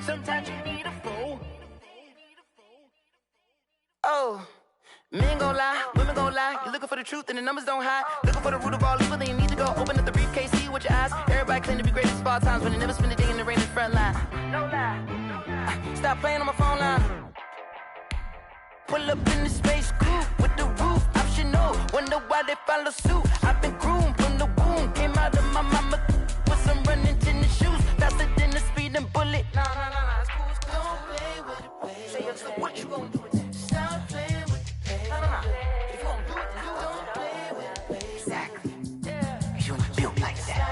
Sometimes you need a fool. Oh, men gon' lie, women gon' lie. You're looking for the truth and the numbers don't hide. Looking for the root of all evil, then you need to go open up the briefcase, see with your eyes. Everybody claim to be greatest of all times, but they never spend a day in the rain in the front line. No lie. Stop playing on my phone line. Pull up in the space coupe with the roof optional. Wonder why they follow suit. I've been groomed from the womb. Came out of my mama with some running tennis shoes. Faster than a speeding bullet. Nah, it's cool, it's cool. Don't play with it, baby. So what you gonna do with it? Stop playing with it, baby. Nah. If you gonna do it, then don't play with it, baby. Exactly. Yeah. Cause you're not built like that.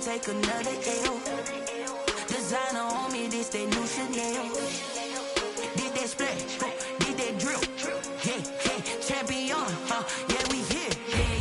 take another L. Designer on me, this that new Chanel. Did that splash, did that drill. Yeah, champion, yeah, we here.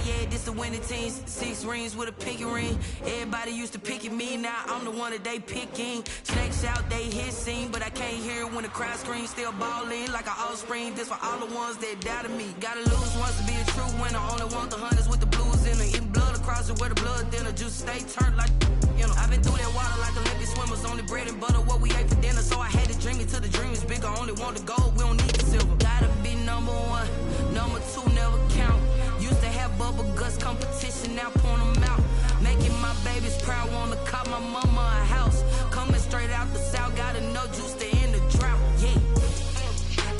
Yeah, this the winning team. 6 rings with a pinky ring. Everybody used to pick at me, now I'm the one that they picking. Snakes out, they hit scene, but I can't hear it when the crowd screams. Still ballin' like an offspring. This for all the ones that doubted me. Gotta lose once to be a true winner. Only want the hunters with the blues in it. Eating blood across it where the blood thinner. Juice stay turned like, you know. I've been through that water like Olympic swimmers. Only bread and butter, what we ate for dinner. So I had to dream it till the dream is bigger. Only want the gold, we don't need the silver. Gotta be number 1, number 2 never count. Used to have bubble guts competition, now point them out. Making my babies proud, wanna cop my mama a house. Coming straight out the south, gotta know juice to end the drought. Yeah,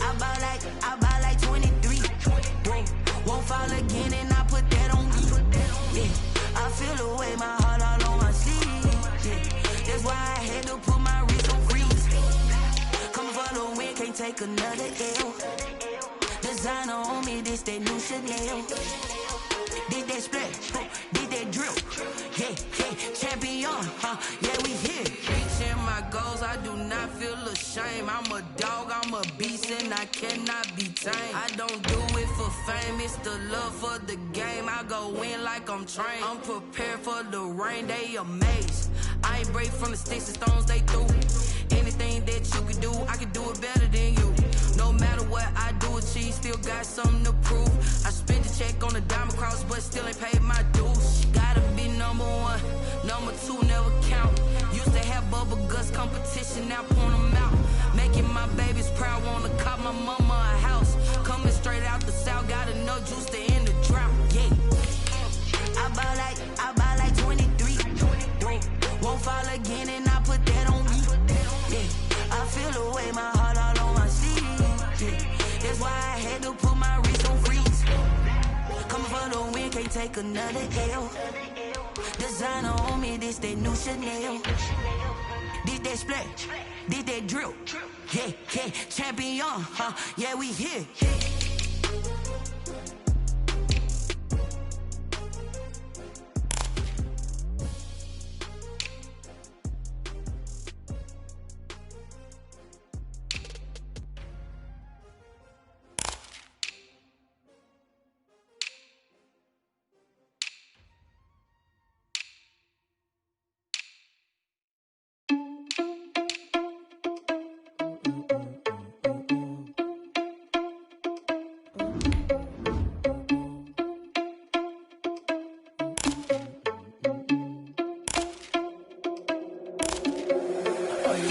I buy like 23. Won't fall again, and I put that on me. Yeah, I feel the way, my heart all on my sleeve. Yeah, that's why I had to put my wrist on freeze. Coming for the win, can't take another L. Designer on me, this that new Chanel. Did that splash, did that drill. Yeah, champion, yeah, we here. Reaching my goals, I do not feel ashamed. I'm a dog, I'm a beast, and I cannot be tamed. I don't do it for fame, it's the love for the game. I go in like I'm trained. I'm prepared for the rain, they amazed. I ain't break from the sticks and stones they threw. Anything that you can do, I can do it better than you. No matter what I do achieve, still got something to prove. I spent the check on the diamond cross, but still ain't paid my dues. Gotta be number 1, number 2 never count. Used to have bubble guts competition, now point them out. Making my babies proud, wanna cop my mama a house. Coming straight out the south, gotta know juice to end the drought. Yeah, I buy like 23. Won't fall again, and I put that on me. Yeah, I feel the way, my heart all on my sleeve. Yeah, that's why I had to put my wrist on freeze. Coming for the win, can't take another L. Designer on me, this that new Chanel. Did that splash, did that drill. Yeah, champion, yeah, we here.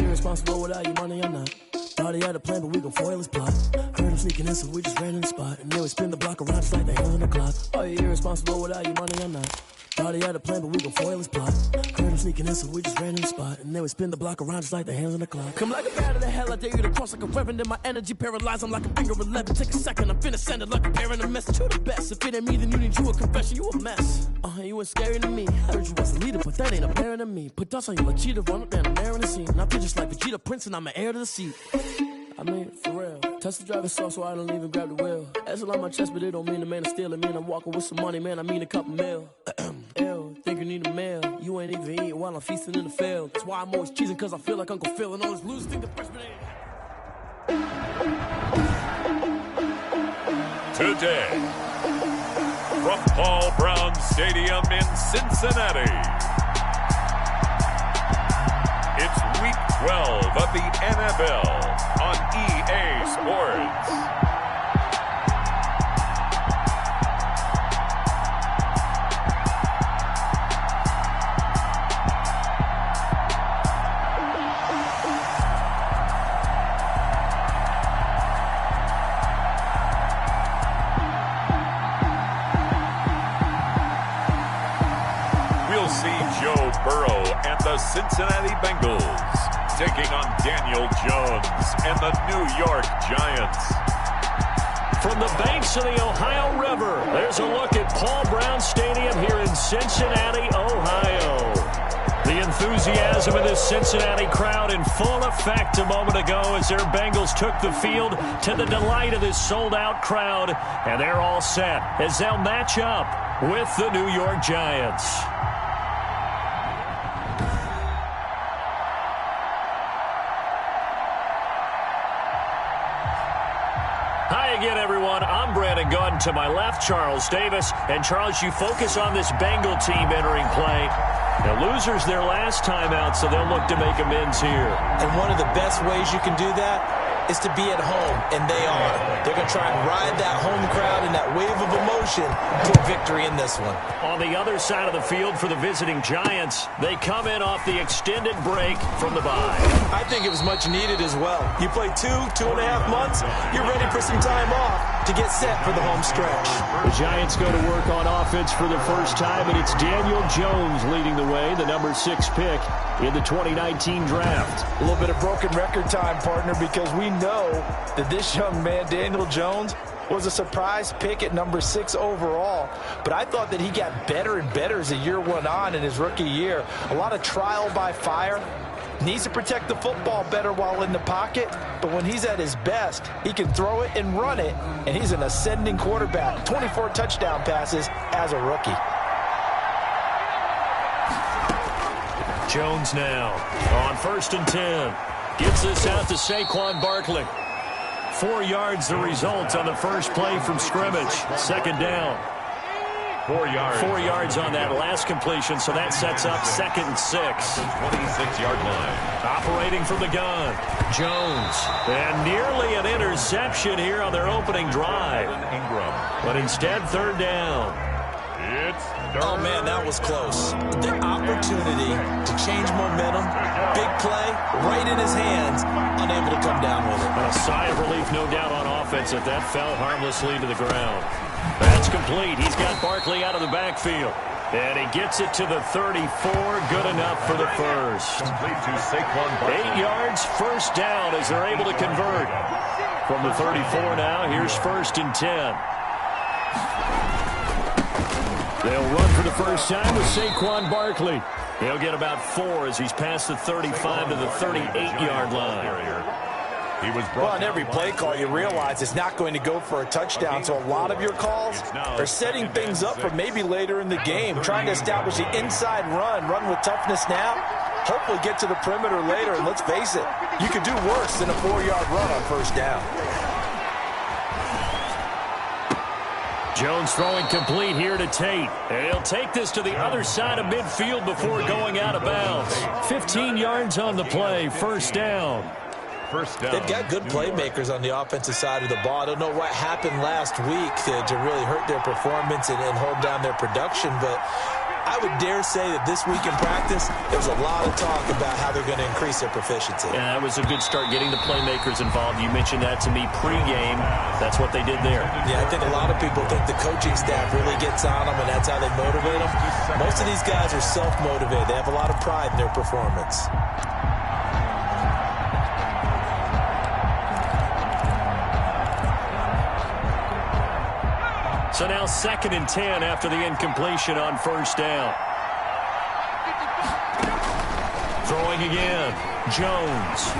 Responsible without your money or not. Thought he had a plan, but we gon' foil his plot. Heard him sneaking in, so we just ran in the spot. And then we spin the block around just like the hands on the clock. Are you irresponsible without your money or not? Thought he had a plan, but we gon' foil his plot. Heard him sneaking in, so we just ran in the spot. And then we spin the block around just like the hands on the clock. Come like a bat of the hell, I dare you to cross like a weapon. Then my energy paralyzed, I'm like a finger 11. Take a second, I'm finna send it like a parent a message. You the best, if it ain't me, then you need you a confession. You a mess, you ain't scary to me. Heard you was a leader, but that ain't apparent to me. Put dust on you like cheetah, run up down the air in the scene. And I feel just like Vegeta Prince, and I'm an heir to the seat. I mean, for real. Touch the driver's soft, so I don't even grab the wheel. That's on my chest, but it don't mean the man is stealing. Mean I'm walking with some money, man, I mean a couple mil. Ew, think you need a meal. You ain't even eating while I'm feasting in the field. That's why I'm always cheesing, cause I feel like Uncle Phil. And all this lose, think the freshman ain't. Today, from Paul Brown Stadium in Cincinnati, it's Week 12 of the NFL on EA Sports. We'll see Joe Burrow and the Cincinnati Bengals taking on Daniel Jones and the New York Giants. From the banks of the Ohio River, there's a look at Paul Brown Stadium here in Cincinnati, Ohio. The enthusiasm of this Cincinnati crowd in full effect a moment ago as their Bengals took the field to the delight of this sold-out crowd. And they're all set as they'll match up with the New York Giants. again, everyone. I'm Brandon Gunn. To my left, Charles Davis. And, Charles, you focus on this Bengal team entering play. Now, losers their last time out, so they'll look to make amends here. And one of the best ways you can do that is to be at home, and they are. They're going to try and ride that home crowd and that wave of emotion to a victory in this one. On the other side of the field for the visiting Giants, they come in off the extended break from the bye. I think it was much needed as well. You play 2.5 months, you're ready for some time off to get set for the home stretch. The Giants go to work on offense for the first time, and it's Daniel Jones leading the way, the number 6 pick in the 2019 draft. A little bit of broken record time, partner, because we know that this young man, Daniel Jones, was a surprise pick at number 6 overall. But I thought that he got better and better as the year went on in his rookie year. A lot of trial by fire. Needs to protect the football better while in the pocket, but when he's at his best, he can throw it and run it, and he's an ascending quarterback. 24 touchdown passes as a rookie. Jones now on 1st and 10. Gets this out to Saquon Barkley. 4 yards the result on the first play from scrimmage. Second down. 4 yards. 4 yards on that last completion, so that sets up 2nd and 6. 26-yard line. Operating from the gun. Jones. And nearly an interception here on their opening drive. Ingram. But instead, 3rd down. Oh, man, that was close. The opportunity to change momentum, big play, right in his hands, unable to come down with it. A sigh of relief, no doubt, on offense that fell harmlessly to the ground. That's complete. He's got Barkley out of the backfield. And he gets it to the 34. Good enough for the first. Complete to Saquon Barkley. 8 yards, first down as they're able to convert. From the 34 now, here's 1st and 10. They'll run for the first time with Saquon Barkley. He'll get about 4 as he's past the 35 to the 38-yard line. Well, on every play call, you realize it's not going to go for a touchdown, so a lot of your calls are setting things up for maybe later in the game, trying to establish the inside run with toughness now, hopefully get to the perimeter later, and let's face it, you could do worse than a 4-yard run on first down. Jones throwing complete here to Tate. And he'll take this to the other side of midfield before going out of bounds. 15 yards on the play, first down. First down. They've got good playmakers on the offensive side of the ball. I don't know what happened last week to really hurt their performance and hold down their production, but I would dare say that this week in practice, there's a lot of talk about how they're going to increase their proficiency. Yeah, that was a good start, getting the playmakers involved. You mentioned that to me pregame. That's what they did there. Yeah, I think a lot of people think the coaching staff really gets on them, and that's how they motivate them. Most of these guys are self-motivated. They have a lot of pride in their performance. So now 2nd and 10 after the incompletion on first down. Throwing again. Jones.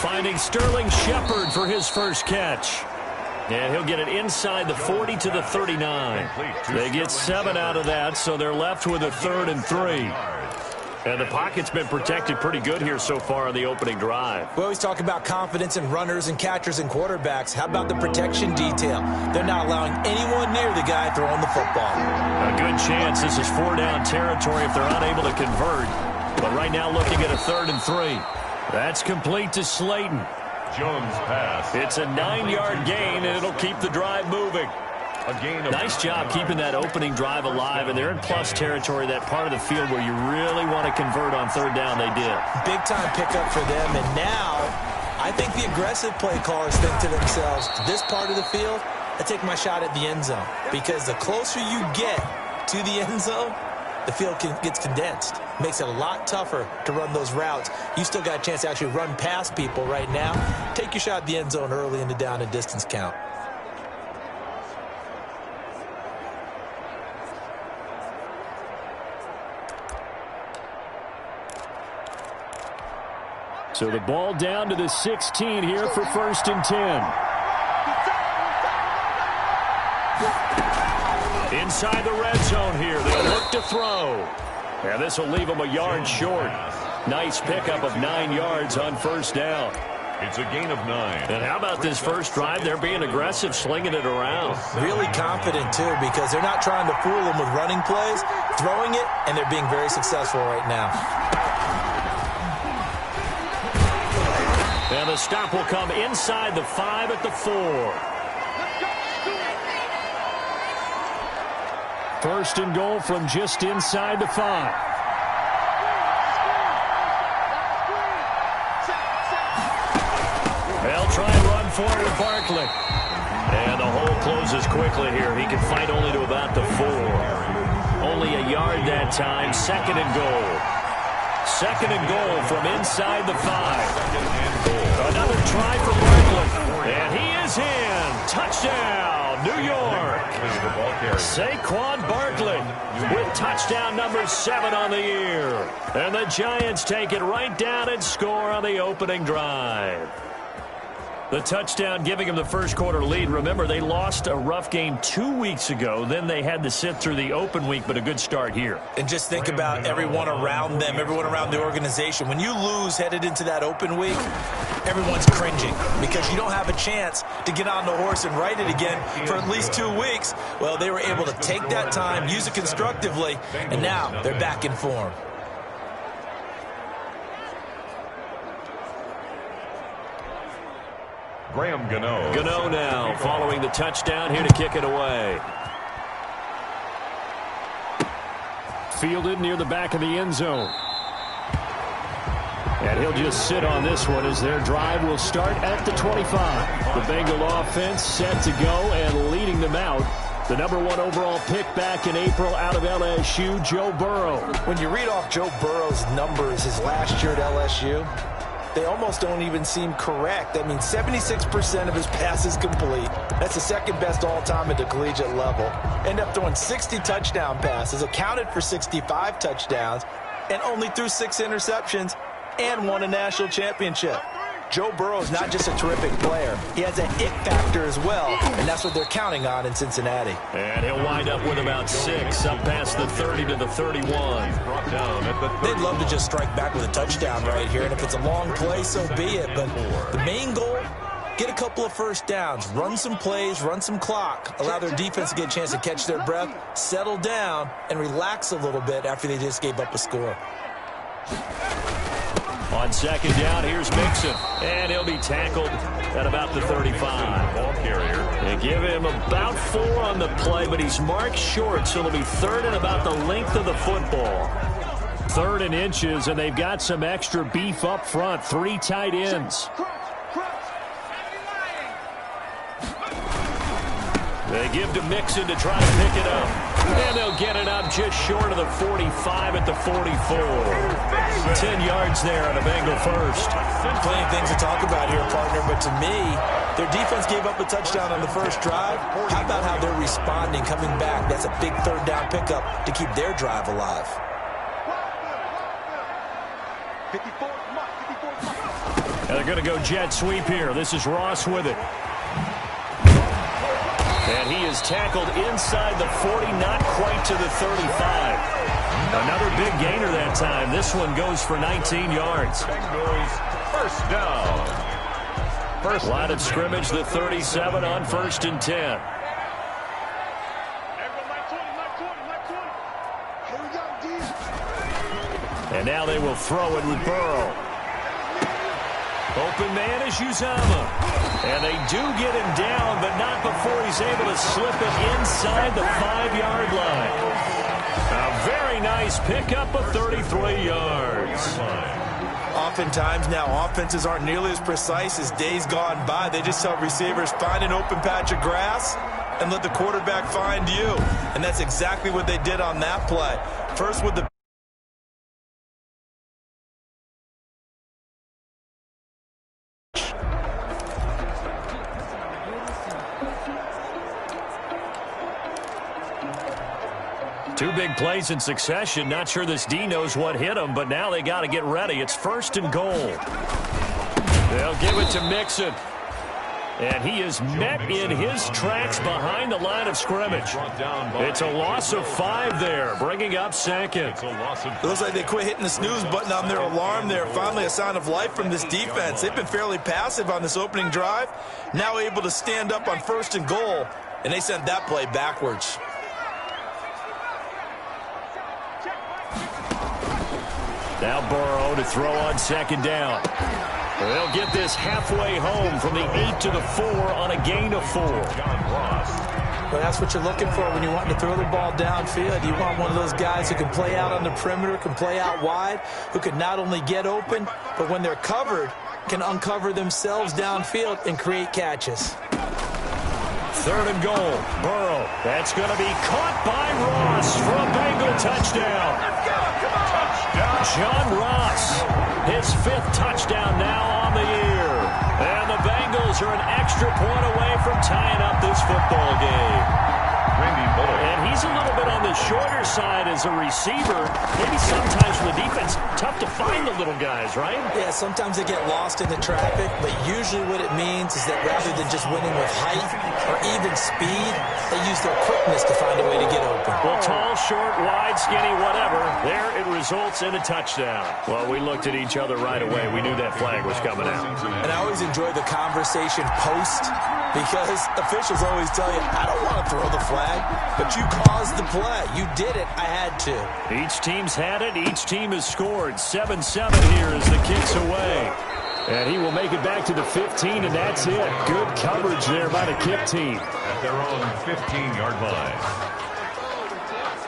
Finding Sterling Shepard for his first catch. And he'll get it inside the 40 to the 39. They get 7 out of that, so they're left with a 3rd and 3. And the pocket's been protected pretty good here so far on the opening drive. We always talk about confidence in runners and catchers and quarterbacks. How about the protection detail? They're not allowing anyone near the guy throwing the football. A good chance this is 4-down territory if they're unable to convert. But right now looking at a 3rd and 3. That's complete to Slayton. Jones pass. It's a 9-yard gain, and it'll keep the drive moving. Nice job keeping that opening drive alive, and they're in plus territory, that part of the field where you really want to convert on 3rd down. They did. Big-time pickup for them, and now I think the aggressive play callers think to themselves, this part of the field, I take my shot at the end zone, because the closer you get to the end zone, the field gets condensed. Makes it a lot tougher to run those routes. You still got a chance to actually run past people right now. Take your shot at the end zone early in the down and distance count. So the ball down to the 16 here for 1st and 10. Inside the red zone here. They'll look to throw. And this will leave them a yard short. Nice pickup of 9 yards on first down. It's a gain of 9. And how about this first drive? They're being aggressive, slinging it around. Really confident, too, because they're not trying to fool them with running plays, throwing it, and they're being very successful right now. And the stop will come inside the 5 at the 4. First and goal from just inside the 5. They'll try and run forward with Barkley. And the hole closes quickly here. He can fight only to about the 4. Only a yard that time. Second and goal. Second and goal from inside the 5. Another try for Barkley. And he is in. Touchdown, New York. Saquon Barkley with touchdown number 7 on the year. And the Giants take it right down and score on the opening drive. The touchdown giving them the first quarter lead. Remember, they lost a rough game 2 weeks ago. Then they had to sit through the open week, but a good start here. And just think about everyone around them, everyone around the organization. When you lose headed into that open week, everyone's cringing because you don't have a chance to get on the horse and ride it again for at least 2 weeks. Well, they were able to take that time, use it constructively, and now they're back in form. Graham Gano. Gano now following the touchdown, here to kick it away. Fielded near the back of the end zone. And he'll just sit on this one as their drive will start at the 25. The Bengal offense set to go and leading them out. The number 1 overall pick back in April out of LSU, Joe Burrow. When you read off Joe Burrow's numbers his last year at LSU, they almost don't even seem correct. I mean, 76% of his passes complete. That's the second best all-time at the collegiate level. Ended up throwing 60 touchdown passes, accounted for 65 touchdowns, and only threw 6 interceptions and won a national championship. Joe Burrow is not just a terrific player. He has an it factor as well, and that's what they're counting on in Cincinnati. And he'll wind up with about 6, up past the 30 to the 31. They'd love to just strike back with a touchdown right here, and if it's a long play, so be it. But the main goal, get a couple of first downs, run some plays, run some clock, allow their defense to get a chance to catch their breath, settle down, and relax a little bit after they just gave up a score. On second down, here's Mixon. And he'll be tackled at about the 35. Ball carrier. They give him about 4 on the play, but he's marked short, so it'll be 3rd and about the length of the football. 3rd and inches, and they've got some extra beef up front. 3 tight ends. They give to Mixon to try to pick it up. And they'll get it up just short of the 45 at the 44. 10 yards there on a Bengal first. Plenty of things to talk about here, partner, but to me, their defense gave up a touchdown on the first drive. How about how they're responding, coming back? That's a big 3rd down pickup to keep their drive alive. And they're going to go jet sweep here. This is Ross with it. And he is tackled inside the 40, not quite to the 35. Another big gainer that time. This one goes for 19 yards. Bengals first down. Line of scrimmage, the 37 on 1st and 10. And now they will throw it with Burrow. Open man is Uzomah. And they do get him down, but not before he's able to slip it inside the 5-yard line. A very nice pickup of 33 yards. Oftentimes now, offenses aren't nearly as precise as days gone by. They just tell receivers, find an open patch of grass and let the quarterback find you. And that's exactly what they did on that play. First with the Two big plays in succession. Not sure this D knows what hit him, but now they got to get ready. It's 1st and goal. They'll give it to Mixon. And he is met in his tracks behind the line of scrimmage. It's a loss of 5 there, bringing up second. It looks like they quit hitting the snooze button on their alarm there. Finally a sign of life from this defense. They've been fairly passive on this opening drive. Now able to stand up on 1st and goal, and they sent that play backwards. Now Burrow to throw on 2nd down. They'll get this halfway home from the 8 to the 4 on a gain of 4. Well, that's what you're looking for when you want to throw the ball downfield. You want one of those guys who can play out on the perimeter, can play out wide, who can not only get open, but when they're covered, can uncover themselves downfield and create catches. 3rd and goal. Burrow. That's going to be caught by Ross for a Bengal touchdown. John Ross, his 5th touchdown now on the year. And the Bengals are an extra point away from tying up this football game. And he's a little bit on the shorter side as a receiver. Maybe sometimes for the defense, tough to find the little guys, right? Yeah, sometimes they get lost in the traffic, but usually what it means is that rather than just winning with height or even speed, they use their quickness to find a way to get open. Well, tall, short, wide, skinny, whatever, there it results in a touchdown. Well, we looked at each other right away. We knew that flag was coming out. And I always enjoy the conversation post, because officials always tell you, I don't want to throw the flag, but you caused the play. You did it. I had to. Each team's had it. Each team has scored. 7-7 here as the kick's away. And he will make it back to the 15, and that's it. Good coverage there by the kick team. At their own 15-yard line.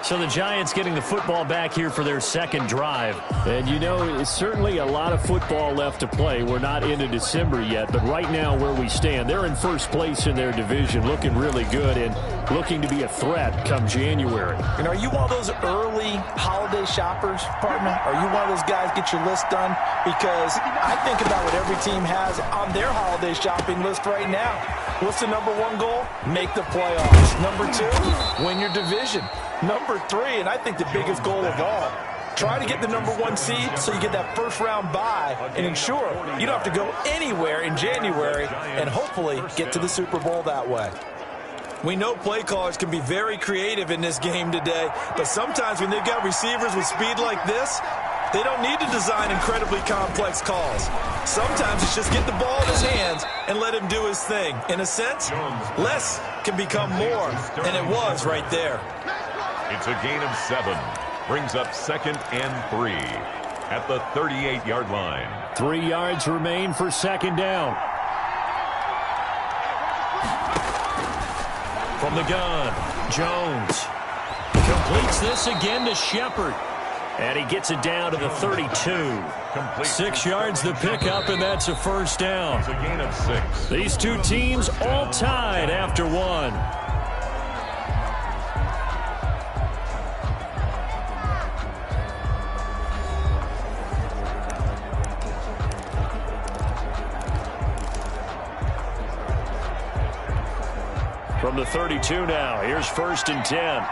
So the Giants getting the football back here for their 2nd drive. And, you know, it's certainly a lot of football left to play. We're not into December yet, but right now where we stand, they're in 1st place in their division, looking really good and looking to be a threat come January. You know, are you one of those early holiday shoppers, partner? Are you one of those guys get your list done? Because I think about what every team has on their holiday shopping list right now. What's the number 1 goal? Make the playoffs. Number 2, win your division. Number 3, and I think the biggest goal of all, try to get the number 1 seed so you get that 1st round bye and ensure you don't have to go anywhere in January and hopefully get to the Super Bowl that way. We know play callers can be very creative in this game today, but sometimes when they've got receivers with speed like this, they don't need to design incredibly complex calls. Sometimes it's just get the ball in his hands and let him do his thing. In a sense, less can become more, and it was right there. It's a gain of 7. Brings up 2nd and 3 at the 38-yard line. 3 yards remain for 2nd down. From the gun, Jones completes this again to Shepard. And he gets it down to the 32. 6 yards the pickup, and that's a 1st down. It's a gain of 6. These two teams all tied after 1. From the 32 now, here's 1st and 10.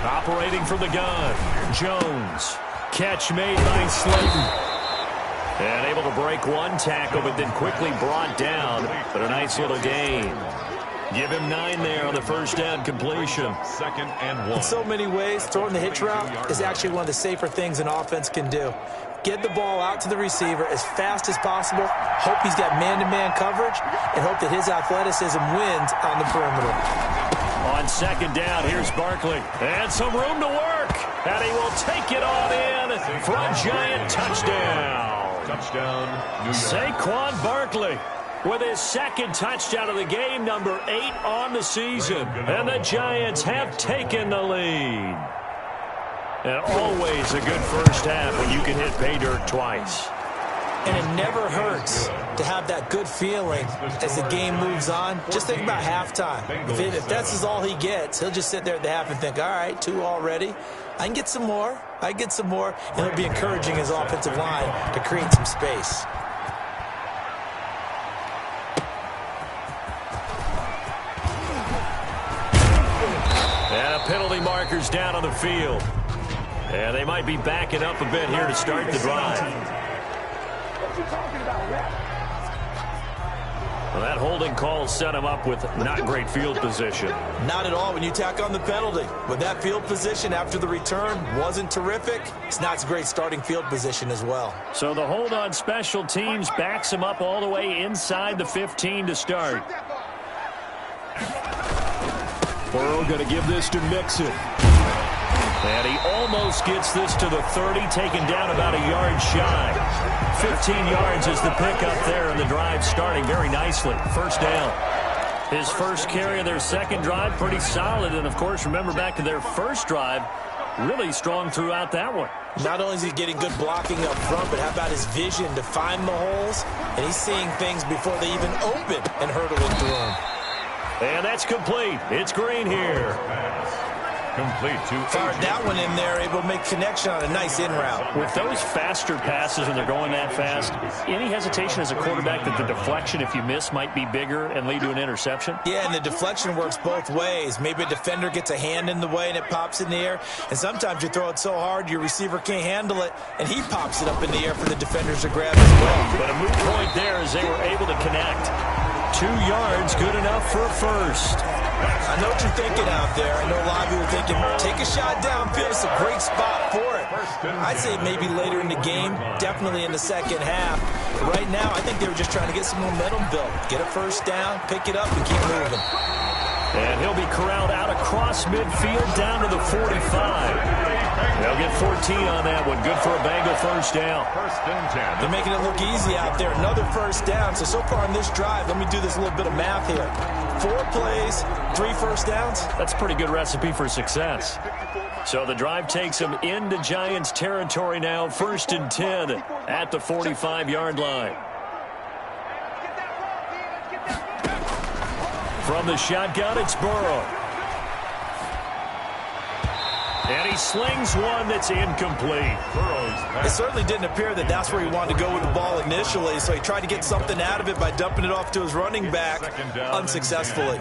Operating from the gun, Jones. Catch made by Slayton. And able to break 1 tackle, but then quickly brought down. But a nice little gain. Give him 9 there on the 1st down completion. 2nd and 1. In so many ways, throwing the hitch route is actually one of the safer things an offense can do. Get the ball out to the receiver as fast as possible, hope he's got man-to-man coverage, and hope that his athleticism wins on the perimeter. On 2nd down, here's Barkley. And some room to work. And he will take it on in for a Giant touchdown. Touchdown, New York. Saquon Barkley with his 2nd touchdown of the game, number 8 on the season. And the Giants have taken the lead. And always a good 1st half when you can hit pay dirt twice. And it never hurts to have that good feeling as the game moves on. Just think about halftime. If that's all he gets, he'll just sit there at the half and think, all right, 2 already. I can get some more. I can get some more. And it'll be encouraging his offensive line to create some space. And a penalty marker's down on the field. And they might be backing up a bit here to start the drive. Well, that holding call set him up with not great field position. Not at all when you tack on the penalty. With that field position after the return wasn't terrific, it's not a great starting field position as well. So the hold on special teams backs him up all the way inside the 15 to start. Burrow going to give this to Mixon. And he almost gets this to the 30, taken down about a yard shy. 15 yards is the pickup there, and the drive starting very nicely. First down. His first carry of their second drive, pretty solid. And, of course, remember back to their first drive, really strong throughout that one. Not only is he getting good blocking up front, but how about his vision to find the holes? And he's seeing things before they even open and hurdling through them. And that's complete. It's Green here. Complete to Fired that one in there, able to make connection on a nice in route. With those faster passes when they're going that fast, any hesitation as a quarterback that the deflection, if you miss, might be bigger and lead to an interception? Yeah, and the deflection works both ways. Maybe a defender gets a hand in the way and it pops in the air. And sometimes you throw it so hard your receiver can't handle it, and he pops it up in the air for the defenders to grab as well. But a moot point there as they were able to connect. 2 yards, good enough for a first. I know what you're thinking out there. I know a lot of you are thinking, take a shot downfield. It's a great spot for it. I'd say maybe later in the game, definitely in the second half. But right now, I think they were just trying to get some momentum built. Get a first down, pick it up, and keep moving. And he'll be corralled out across midfield down to the 45. They'll get 14 on that one. Good for a Bengal first down. They're making it look easy out there. Another first down. So far in this drive, let me do this little bit of math here. 4 plays, 3 first downs. That's a pretty good recipe for success. So the drive takes them into Giants territory now. 1st and 10 at the 45-yard line. From the shotgun, it's Burrow. And he slings one that's incomplete. It certainly didn't appear that that's where he wanted to go with the ball initially, so he tried to get something out of it by dumping it off to his running back unsuccessfully.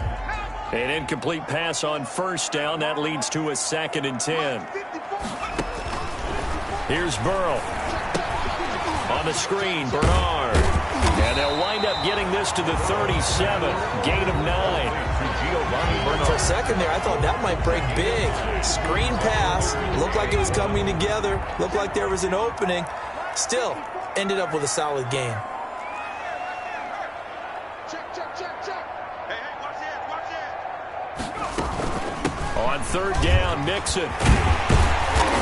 An incomplete pass on first down. That leads to a 2nd and 10. Here's Burrow. On the screen, Bernard. And they'll wind up getting this to the 37. Gain of 9. For a second there, I thought that might break big. Screen pass. Looked like it was coming together. Looked like there was an opening. Still, ended up with a solid gain. On 3rd down, Mixon.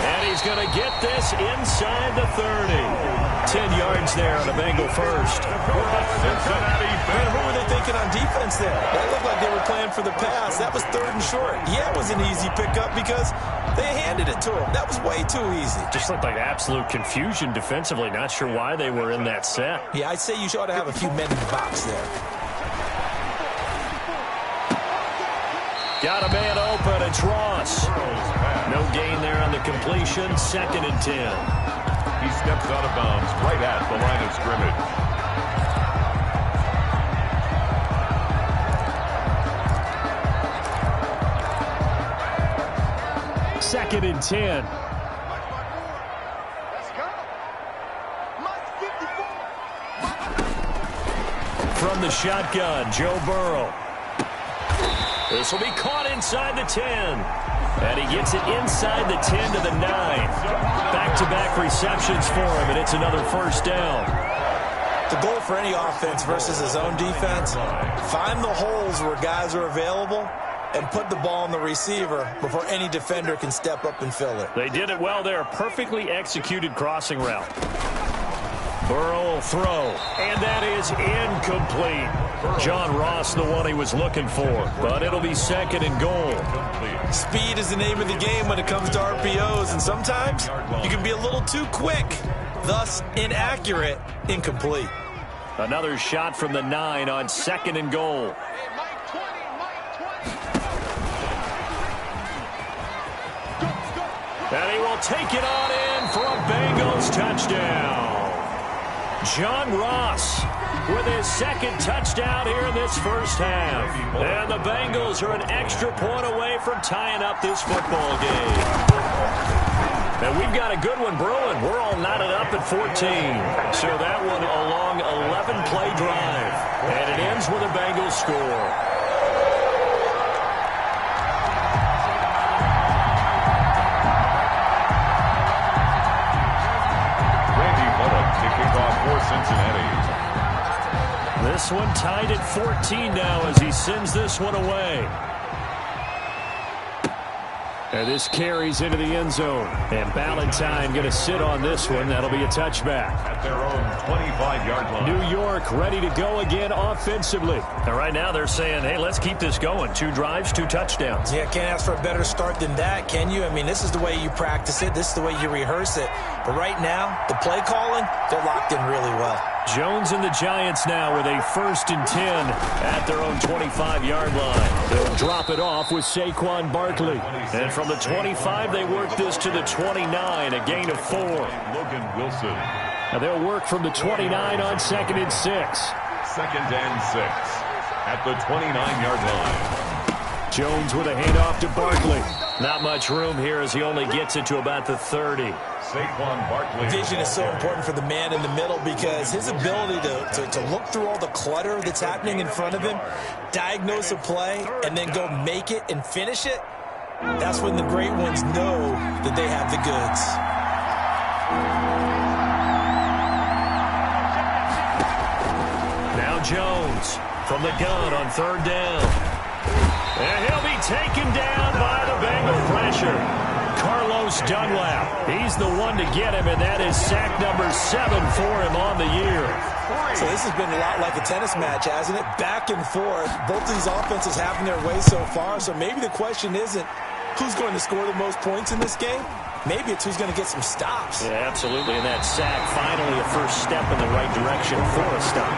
And he's going to get this inside the 30. 10 yards there on a Bengal first. Man, what were they thinking on defense there? That looked like they were playing for the pass. That was 3rd and short. Yeah, it was an easy pickup because they handed it to him. That was way too easy. Just looked like absolute confusion defensively. Not sure why they were in that set. Yeah, I'd say you ought to have a few men in the box there. Got a man open. It's Ross. No gain there on the completion. 2nd and 10. He steps out of bounds right at the line of scrimmage. Second and 10. From the shotgun, Joe Burrow. This will be caught inside the 10. And he gets it inside the 10 to the 9. Back-to-back receptions for him, and it's another first down. The goal for any offense versus his own defense, find the holes where guys are available and put the ball on the receiver before any defender can step up and fill it. They did it well there. Perfectly executed crossing route. Burrow will throw, and that is incomplete. John Ross, the one he was looking for, but it'll be 2nd and goal. Speed is the name of the game when it comes to RPOs, and sometimes you can be a little too quick, thus inaccurate, incomplete. Another shot from the 9 on 2nd and goal. And he will take it on in for a Bengals touchdown. John Ross with his 2nd touchdown here in this first half. And the Bengals are an extra point away from tying up this football game. And we've got a good one brewing. We're all knotted up at 14. So that one a long 11-play drive. And it ends with a Bengals score. Cincinnati. This one tied at 14 now as he sends this one away. And this carries into the end zone. And Ballantyne going to sit on this one. That'll be a touchback. At their own 25-yard line. New York ready to go again offensively. And right now they're saying, hey, let's keep this going. 2 drives, 2 touchdowns. Yeah, can't ask for a better start than that, can you? I mean, this is the way you practice it. This is the way you rehearse it. But right now, the play calling, they're locked in really well. Jones and the Giants now with a 1st and 10 at their own 25-yard line. They'll drop it off with Saquon Barkley. And from the 25, they work this to the 29, a gain of 4. Logan Wilson. Now they'll work from the 29 on 2nd and 6. 2nd and 6 at the 29-yard line. Jones with a handoff to Barkley. Not much room here as he only gets it to about the 30. Saquon Barkley. Vision is so important for the man in the middle because his ability to look through all the clutter that's happening in front of him, diagnose a play, and then go make it and finish it, that's when the great ones know that they have the goods. Now Jones from the gun on 3rd down. And he'll be taken down by the Bengal pressure. Carlos Dunlap. He's the one to get him, and that is sack number 7 for him on the year. So this has been a lot like a tennis match, hasn't it? Back and forth. Both of these offenses having their way so far. So maybe the question isn't who's going to score the most points in this game. Maybe it's who's going to get some stops. Yeah, absolutely. And that sack, finally a first step in the right direction for a stop.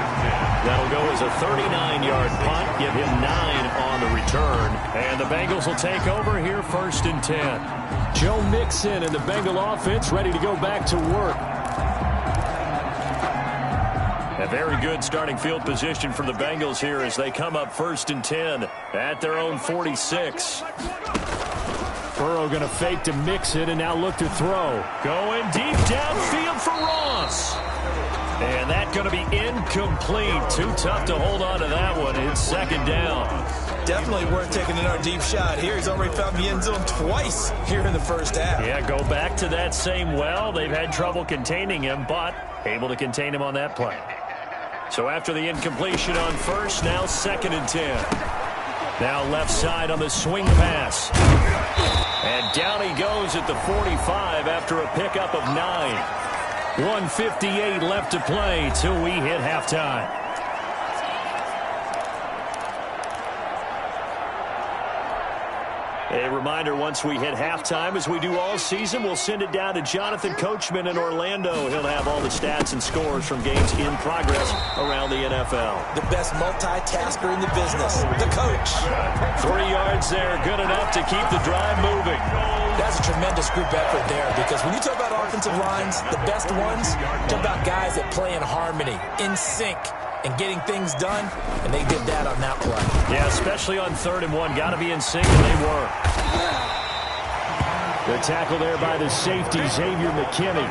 That'll go as a 39-yard punt. Give him 9 on the return. And the Bengals will take over here 1st and 10. Joe Mixon and the Bengal offense ready to go back to work. A very good starting field position for the Bengals here as they come up 1st and 10 at their own 46. Burrow going to fake to Mixon and now look to throw. Going deep downfield for Ross. And that's going to be incomplete. Too tough to hold on to that one. It's 2nd down. Definitely worth taking another deep shot here. He's already found the end zone twice here in the first half. Yeah, go back to that same well. They've had trouble containing him, but able to contain him on that play. So after the incompletion on 1st, now 2nd and 10. Now left side on the swing pass. And down he goes at the 45 after a pickup of 9. 1:58 left to play till we hit halftime. A reminder, once we hit halftime, as we do all season, we'll send it down to Jonathan Coachman in Orlando. He'll have all the stats and scores from games in progress around the NFL. The best multitasker in the business, the coach. 3 yards there, good enough to keep the drive moving. That's a tremendous group effort there because when you talk about offensive lines, the best ones, talk about guys that play in harmony, in sync, and getting things done, and they did that on that play. Yeah, especially on 3rd and 1. Got to be in sync, and they were. The tackle there by the safety, Xavier McKinney.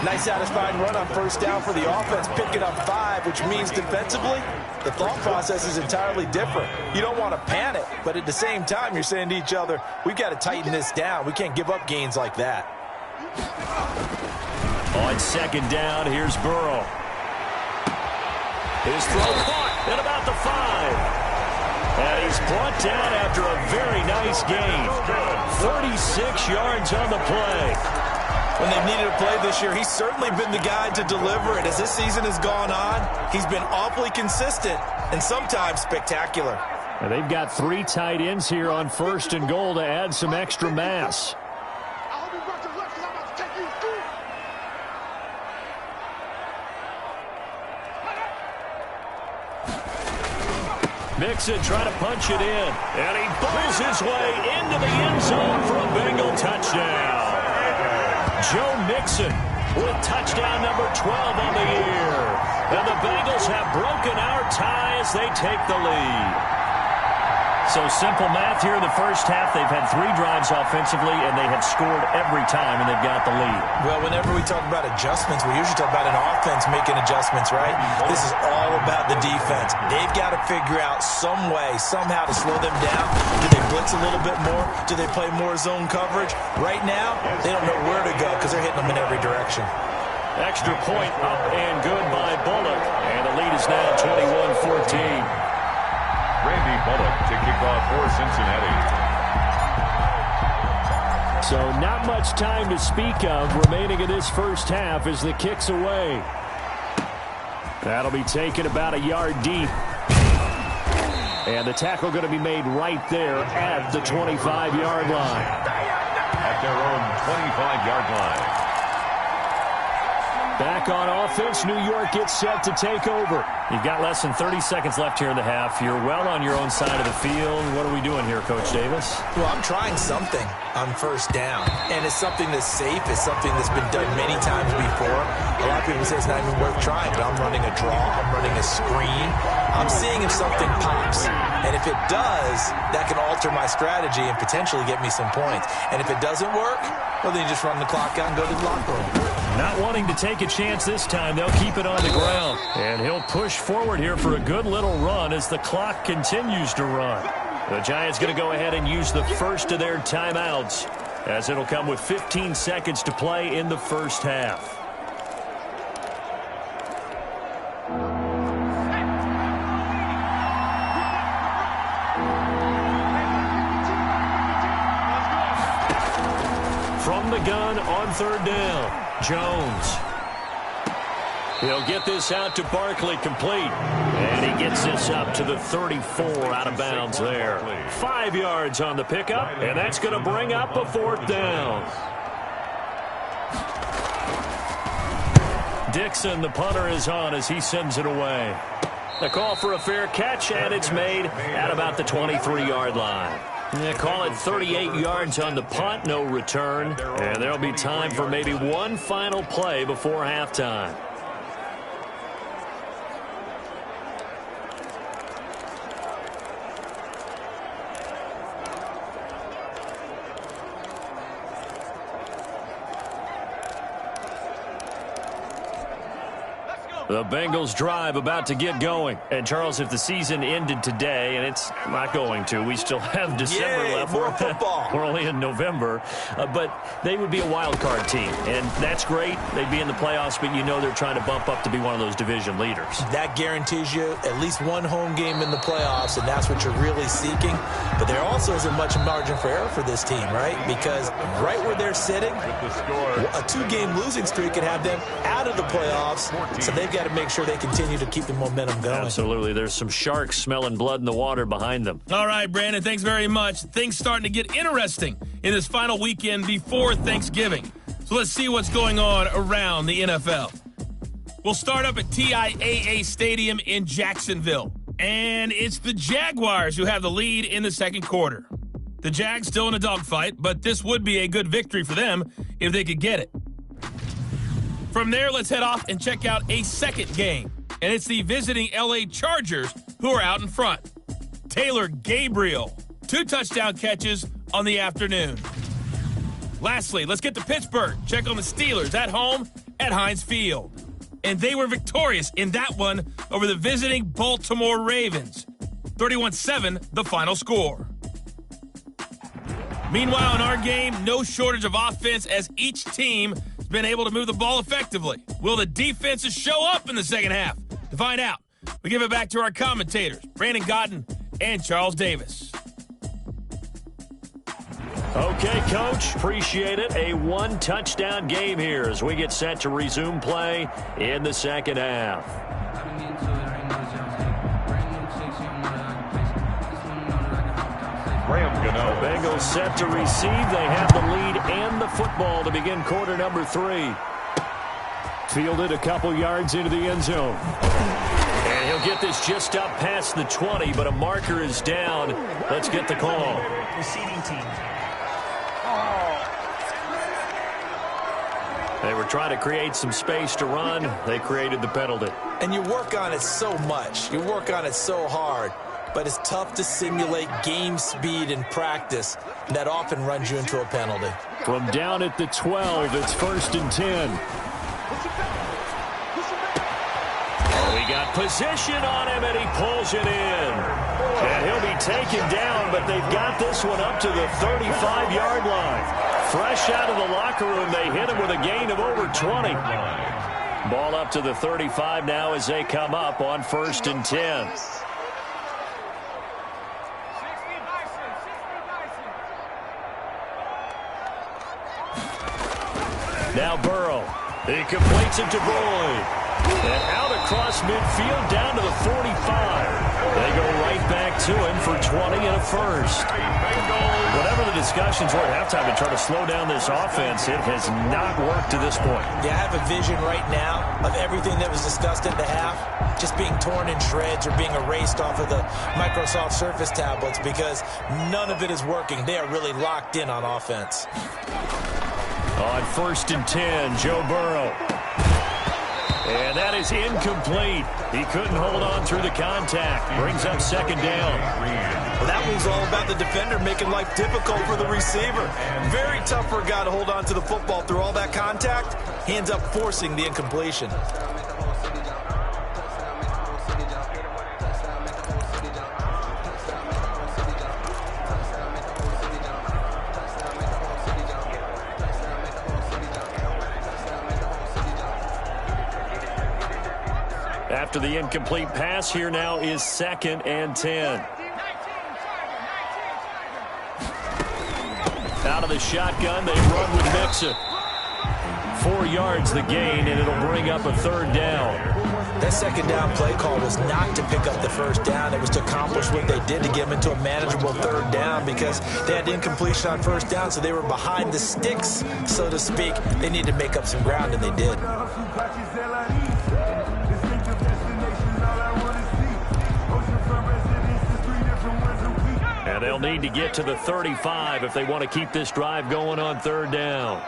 Nice satisfying run on 1st down for the offense, picking up 5, which means defensively, the thought process is entirely different. You don't want to panic, but at the same time, you're saying to each other, we've got to tighten this down. We can't give up gains like that. On 2nd down, here's Burrow. His throw caught at about the 5. And he's brought down after a very nice gain. 36 yards on the play. When they've needed a play this year, he's certainly been the guy to deliver it. As this season has gone on, he's been awfully consistent and sometimes spectacular. And they've got 3 tight ends here on 1st and goal to add some extra mass. Mixon trying to punch it in, and he pulls his way into the end zone for a Bengal touchdown. Joe Mixon with touchdown number 12 on the year. And the Bengals have broken our tie as they take the lead. So simple math here in the first half. They've had 3 drives offensively, and they have scored every time, and they've got the lead. Well, whenever we talk about adjustments, we usually talk about an offense making adjustments, right? This is all about the defense. They've got to figure out some way, somehow to slow them down. Do they blitz a little bit more? Do they play more zone coverage? Right now, they don't know where to go because they're hitting them in every direction. Extra point up and good by Bullock. And the lead is now 21-14. Randy Bullock to kick off for Cincinnati. So not much time to speak of remaining in this first half as the kick's away. That'll be taken about a yard deep. And the tackle going to be made right there at the 25-yard line. At their own 25-yard line. Back on offense, New York gets set to take over. You've got less than 30 seconds left here in the half. You're well on your own side of the field. What are we doing here, Coach Davis? Well, I'm trying something on first down, and it's something that's safe. It's something that's been done many times before. A lot of people say it's not even worth trying, but I'm running a draw. I'm running a screen. I'm seeing if something pops, and if it does, that can alter my strategy and potentially get me some points. And if it doesn't work, well, then you just run the clock out and go to the locker room. Not wanting to take a chance this time, they'll keep it on the ground. And he'll push forward here for a good little run as the clock continues to run. The Giants going to go ahead and use the first of their timeouts, as it'll come with 15 seconds to play in the first half. From the gun on third down, Jones. He'll get this out to Barkley, complete. And he gets this up to the 34, out of bounds there. 5 yards on the pickup, and that's going to bring up a 4th down. Dixon, the punter, is on as he sends it away. The call for a fair catch, and it's made at about the 23-yard line. Yeah, call it 38 yards on the punt, no return. And there'll be time for maybe one final play before halftime. The Bengals drive about to get going. And, Charles, if the season ended today, and it's not going to, we still have December left. More football. We're only in November. But they would be a wild card team. And that's great. They'd be in the playoffs, but you know they're trying to bump up to be one of those division leaders. That guarantees you at least one home game in the playoffs, and that's what you're really seeking. But there also isn't much margin for error for this team, right? Because right where they're sitting, a 2-game losing streak could have them out of the playoffs. So they've got to make sure they continue to keep the momentum going. Absolutely. There's some sharks smelling blood in the water behind them. All right, Brandon, thanks very much. Things starting to get interesting in this final weekend before Thanksgiving. So let's see what's going on around the NFL. We'll start up at TIAA Stadium in Jacksonville. And it's the Jaguars who have the lead in the second quarter. The Jags still in a dogfight, but this would be a good victory for them if they could get it. From there, let's head off and check out a second game. And it's the visiting LA Chargers who are out in front. Taylor Gabriel, 2 touchdown catches on the afternoon. Lastly, let's get to Pittsburgh. Check on the Steelers at home at Heinz Field. And they were victorious in that one over the visiting Baltimore Ravens. 31-7, the final score. Meanwhile, in our game, no shortage of offense as each team has been able to move the ball effectively. Will the defenses show up in the second half? To find out, we give it back to our commentators, Brandon Godden and Charles Davis. Okay, Coach, appreciate it. A 1-touchdown game here as we get set to resume play in the second half. The Bengals set to receive. They have the lead and the football to begin quarter number 3. Fielded a couple yards into the end zone. And he'll get this just up past the 20, but a marker is down. Let's get the call. Receiving team. They were trying to create some space to run. They created the penalty. And you work on it so much. You work on it so hard. but it's tough to simulate game speed in practice. And that often runs you into a penalty. From down at the 12, it's 1st and 10. We got position on him, and he pulls it in. And he'll be taken down, but they've got this one up to the 35-yard line. Fresh out of the locker room, they hit him with a gain of over 20. Ball up to the 35 now as they come up on 1st and 10. Now Burrow. He completes it to Boyd. And out across midfield down to the 45. They go right back to him for 20 and a first. Whatever the discussions were at halftime to try to slow down this offense, it has not worked to this point. Yeah, I have a vision right now of everything that was discussed at the half just being torn in shreds or being erased off of the Microsoft Surface tablets because none of it is working. They are really locked in on offense. On 1st and 10, Joe Burrow. And that is incomplete. He couldn't hold on through the contact. Brings up 2nd down. Well, that one's all about the defender making life difficult for the receiver. Very tough for a guy to hold on to the football through all that contact. He ends up forcing the incompletion. After the incomplete pass, here now is 2nd and 10. Out of the shotgun, they run with Mixon. 4 yards the gain, and it'll bring up a 3rd down. That 2nd down play call was not to pick up the 1st down. It was to accomplish what they did to get them into a manageable 3rd down because they had incompletion on 1st down, so they were behind the sticks, so to speak. They needed to make up some ground, and they did. And they'll need to get to the 35 if they want to keep this drive going on 3rd down.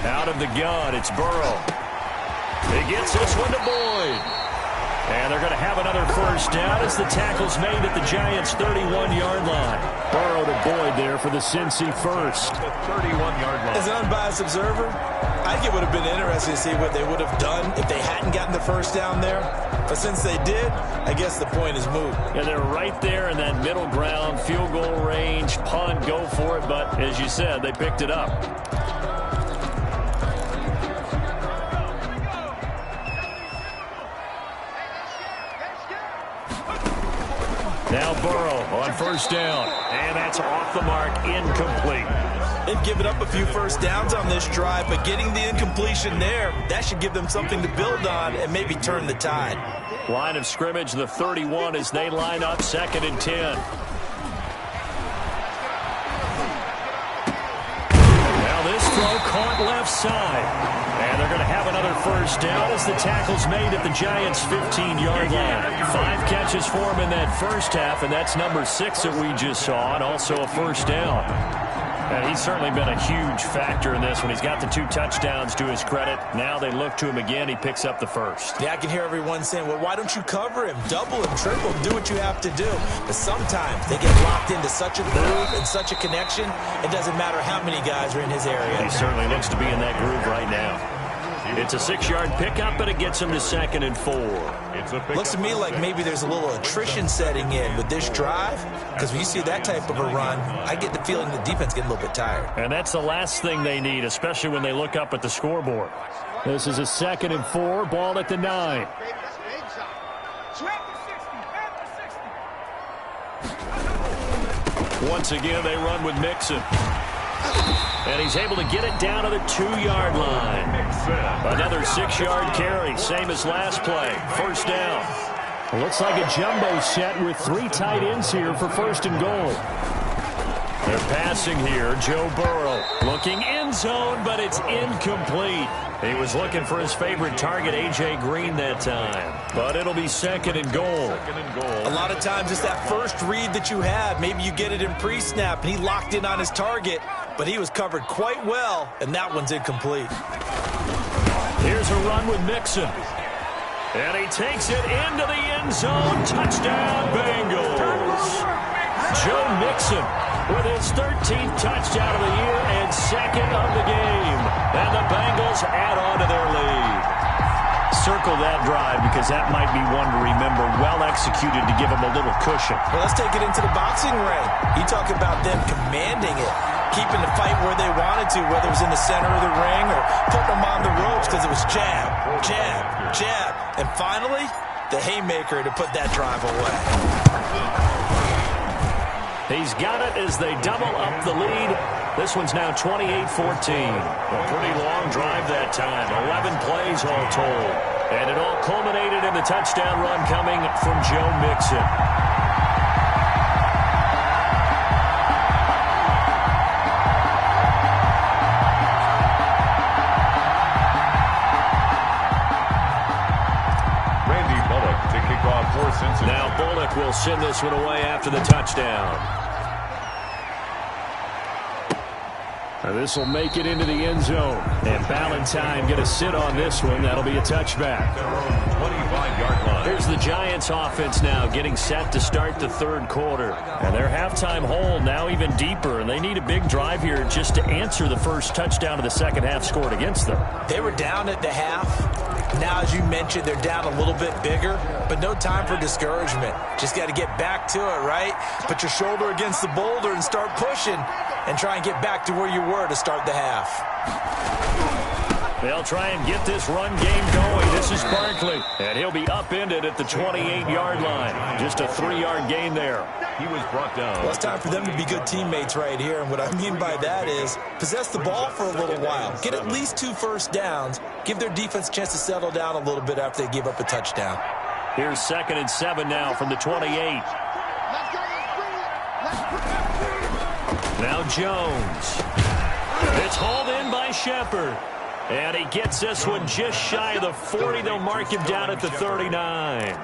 Out of the gun, it's Burrow. He gets this one to Boyd. And they're going to have another 1st down as the tackle's made at the Giants' 31-yard line. Burrow to Boyd there for the Cincy first. 31-yard line. As an unbiased observer, I think it would have been interesting to see what they would have done if they hadn't gotten the 1st down there. But since they did, I guess the point is moot. And they're right there in that middle ground, field goal range, punt, go for it. But as you said, they picked it up. Now Burrow on 1st down. And that's off the mark, incomplete. They've given up a few 1st downs on this drive, but getting the incompletion there, that should give them something to build on and maybe turn the tide. Line of scrimmage, the 31 as they line up 2nd and 10. Now this throw caught left side. And they're going to have another 1st down as the tackle's made at the Giants' 15-yard line. 5 catches for him in that first half, and that's number 6 that we just saw, and also a 1st down. And he's certainly been a huge factor in this one. He's got the 2 touchdowns to his credit. Now they look to him again. He picks up the 1st. Yeah, I can hear everyone saying, well, why don't you cover him? Double him, triple him, do what you have to do. But sometimes they get locked into such a groove and such a connection, it doesn't matter how many guys are in his area. He certainly looks to be in that groove right now. It's a 6-yard pickup, but it gets him to 2nd and 4. Looks to me like maybe there's a little attrition setting in with this drive, because when you see that type of a run, I get the feeling the defense getting a little bit tired. And that's the last thing they need, especially when they look up at the scoreboard. This is a 2nd and 4, ball at the 9. Once again, they run with Mixon. And he's able to get it down to the 2-yard line. Another 6-yard carry, same as last play. 1st down. Looks like a jumbo set with 3 tight ends here for 1st and goal. They're passing here. Joe Burrow looking end zone, but it's incomplete. He was looking for his favorite target, A.J. Green, that time. But it'll be 2nd and goal. A lot of times it's that first read that you have. Maybe you get it in pre-snap, and he locked in on his target, but he was covered quite well, and that one's incomplete. Here's to run with Mixon. And he takes it into the end zone. Touchdown, Bengals. Joe Mixon with his 13th touchdown of the year and second of the game. And the Bengals add on to their lead. Circle that drive because that might be one to remember. Well executed to give them a little cushion. Well, let's take it into the boxing ring. You talk about them commanding it, keeping the fight where they wanted to, whether it was in the center of the ring or putting them on the ropes because it was jab, jab, jab. And finally, the haymaker to put that drive away. He's got it as they double up the lead. This one's now 28-14. A pretty long drive that time. 11 plays all told. And it all culminated in the touchdown run coming from Joe Mixon. Now Bullock will send this one away after the touchdown. Now this will make it into the end zone. And Ballantyne going to sit on this one. That'll be a touchback. 25-yard line. Here's the Giants offense now getting set to start the third quarter. And their halftime hole now even deeper. And they need a big drive here just to answer the first touchdown of the second half scored against them. They were down at the half. Now, as you mentioned, they're down a little bit bigger, but no time for discouragement. Just got to get back to it, right? Put your shoulder against the boulder and start pushing and try and get back to where you were to start the half. They'll try and get this run game going. This is Barkley, and he'll be upended at the 28-yard line. Just a 3-yard gain there. He was brought down. Well, it's time for them to be good teammates right here, and what I mean by that is possess the ball for a little while. Get at least 2 first downs. Give their defense a chance to settle down a little bit after they give up a touchdown. Here's 2nd and 7 now from the 28. Now Jones. It's hauled in by Shepard. And he gets this one just shy of the 40. They'll mark him down at the 39.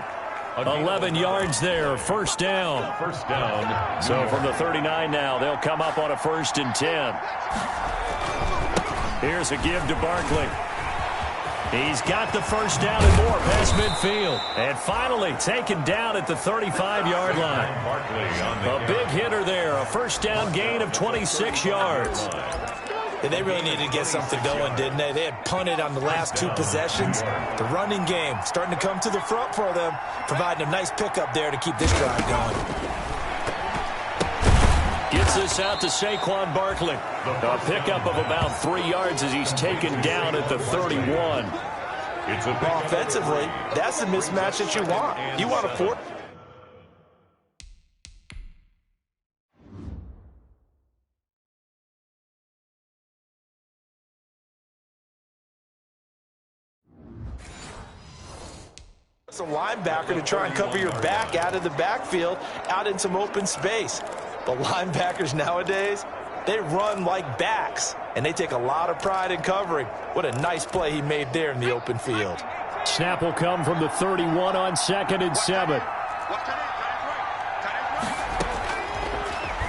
11 yards there, first down. First down. So from the 39 now, they'll come up on a 1st and 10. Here's a give to Barkley. He's got the first down and more past midfield. And finally taken down at the 35-yard line. A big hitter there, a first down gain of 26 yards. And they really needed to get something going, didn't they? They had punted on the last 2 possessions. The running game starting to come to the front for them, providing a nice pickup there to keep this drive going. Gets this out to Saquon Barkley. A pickup of about 3 yards as he's taken down at the 31. Offensively, that's the mismatch that you want. You want a 4. A linebacker to try and cover your back out of the backfield, out in some open space. The linebackers nowadays, they run like backs, and they take a lot of pride in covering. What a nice play he made there in the open field. Snap will come from the 31 on 2nd and 7.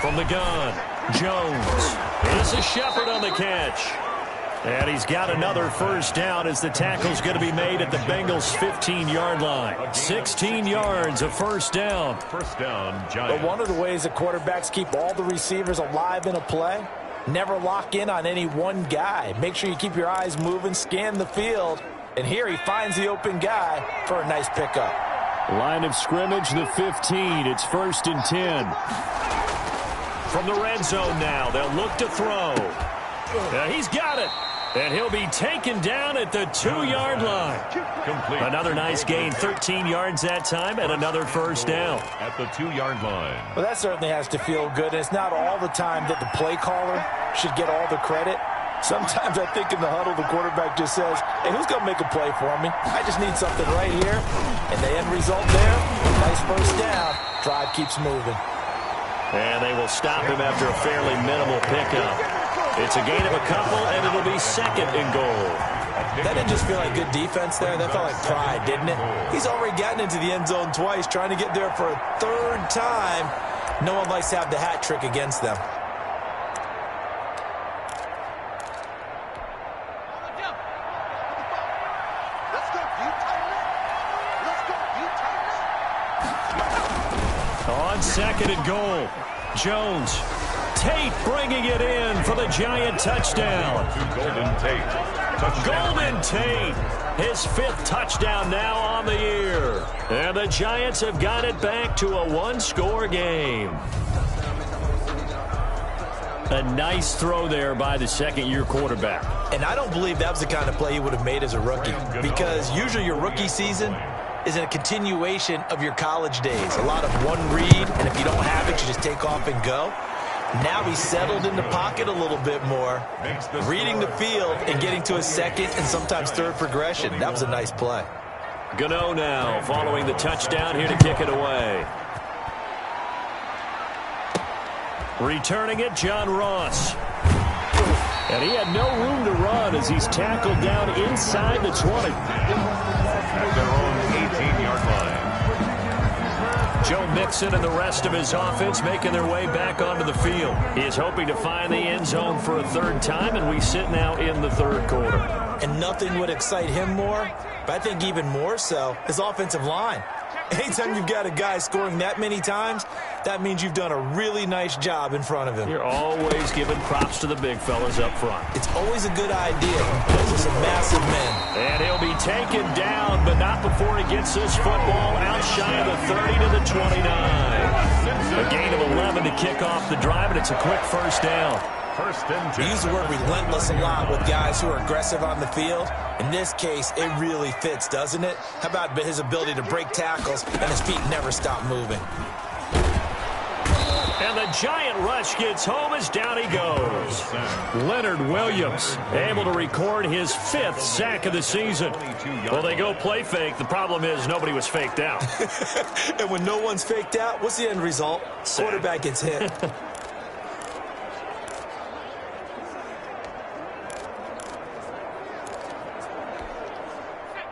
From the gun, Jones. This is Shepard on the catch. And he's got another first down as the tackle's going to be made at the Bengals' 15-yard line. 16 yards, a first down. First down, But Giants. one of the ways that quarterbacks keep all the receivers alive in a play, never lock in on any one guy. Make sure you keep your eyes moving, scan the field. And here he finds the open guy for a nice pickup. Line of scrimmage, the 15. It's 1st and 10. From the red zone now, they'll look to throw. He's got it. And he'll be taken down at the 2-yard line. Complete. Another nice gain, 13 yards that time, and another first down. At the 2-yard line. Well, that certainly has to feel good. And it's not all the time that the play caller should get all the credit. Sometimes I think in the huddle, the quarterback just says, hey, who's going to make a play for me? I just need something right here. And the end result there, nice first down. Drive keeps moving. And they will stop him after a fairly minimal pickup. It's a gain of a couple, and it'll be 2nd and goal. That didn't just feel like good defense there. That felt like pride, didn't it? He's already gotten into the end zone twice, trying to get there for a 3rd time. No one likes to have the hat trick against them. On 2nd and goal, Jones. Tate bringing it in for the Giant touchdown. Golden Tate. Touchdown. Golden Tate, his 5th touchdown now on the year. And the Giants have got it back to a 1-score game. A nice throw there by the second-year quarterback. And I don't believe that was the kind of play he would have made as a rookie, because usually your rookie season is a continuation of your college days. A lot of one read, and if you don't have it, you just take off and go. Now he's settled in the pocket a little bit more, reading the field and getting to a second and sometimes third progression. That was a nice play. Gano now following the touchdown here to kick it away. Returning it, John Ross. And he had no room to run as he's tackled down inside the 20. At their own 18-yard line. Joe Mixon and the rest of his offense making their way back onto the field. He is hoping to find the end zone for a 3rd time, and we sit now in the 3rd quarter. And nothing would excite him more, but I think even more so, his offensive line. Anytime you've got a guy scoring that many times, that means you've done a really nice job in front of him. You're always giving props to the big fellas up front. It's always a good idea. Those are some massive men. And he'll be taken down, but not before he gets this football out shy of the 30 to the 29. A gain of 11 to kick off the drive, and it's a quick 1st down. We use the word relentless a lot with guys who are aggressive on the field. In this case, it really fits, doesn't it? How about his ability to break tackles and his feet never stop moving? And the Giant rush gets home as down he goes. Leonard Williams able to record his 5th sack of the season. Well, they go play fake. The problem is nobody was faked out. And when no one's faked out, what's the end result? Quarterback gets hit.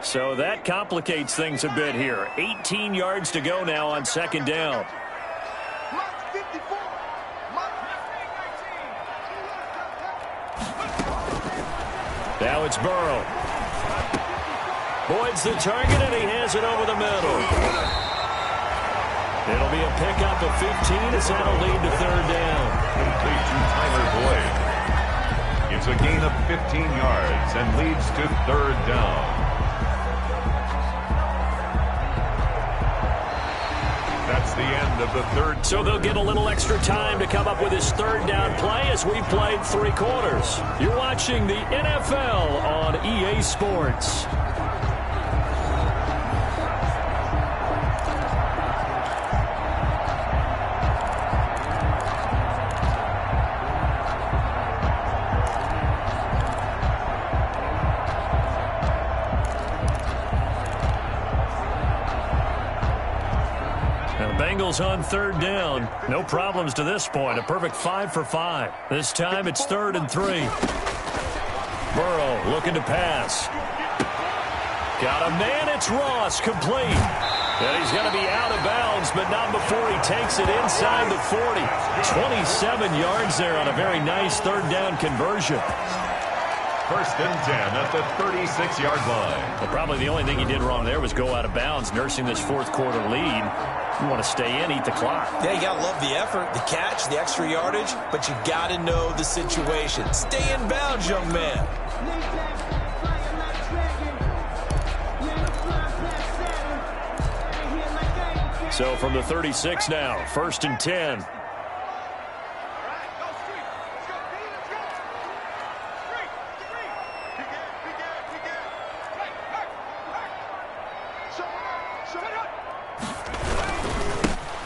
So that complicates things a bit here. 18 yards to go now on 2nd down. Now it's Burrow. Boyd's the target, and he has it over the middle. It'll be a pickup of 15 as that'll lead to 3rd down. Complete to Tyler Boyd. It's a gain of 15 yards and leads to 3rd down. That's the end of the 3rd. So they'll get a little extra time to come up with his 3rd down play as we played 3 quarters. You're watching the NFL on EA Sports. Bengals on 3rd down. No problems to this point. A perfect 5 for 5. This time it's 3rd and 3. Burrow looking to pass. Got a man. It's Ross. Complete. And he's going to be out of bounds, but not before he takes it inside the 40. 27 yards there on a very nice 3rd down conversion. 1st and 10 at the 36-yard line. Well, probably the only thing he did wrong there was go out of bounds, nursing this 4th quarter lead. You want to stay in, eat the clock. Yeah, you got to love the effort, the catch, the extra yardage, but you got to know the situation. Stay in bounds, young man. So from the 36 now, 1st and 10.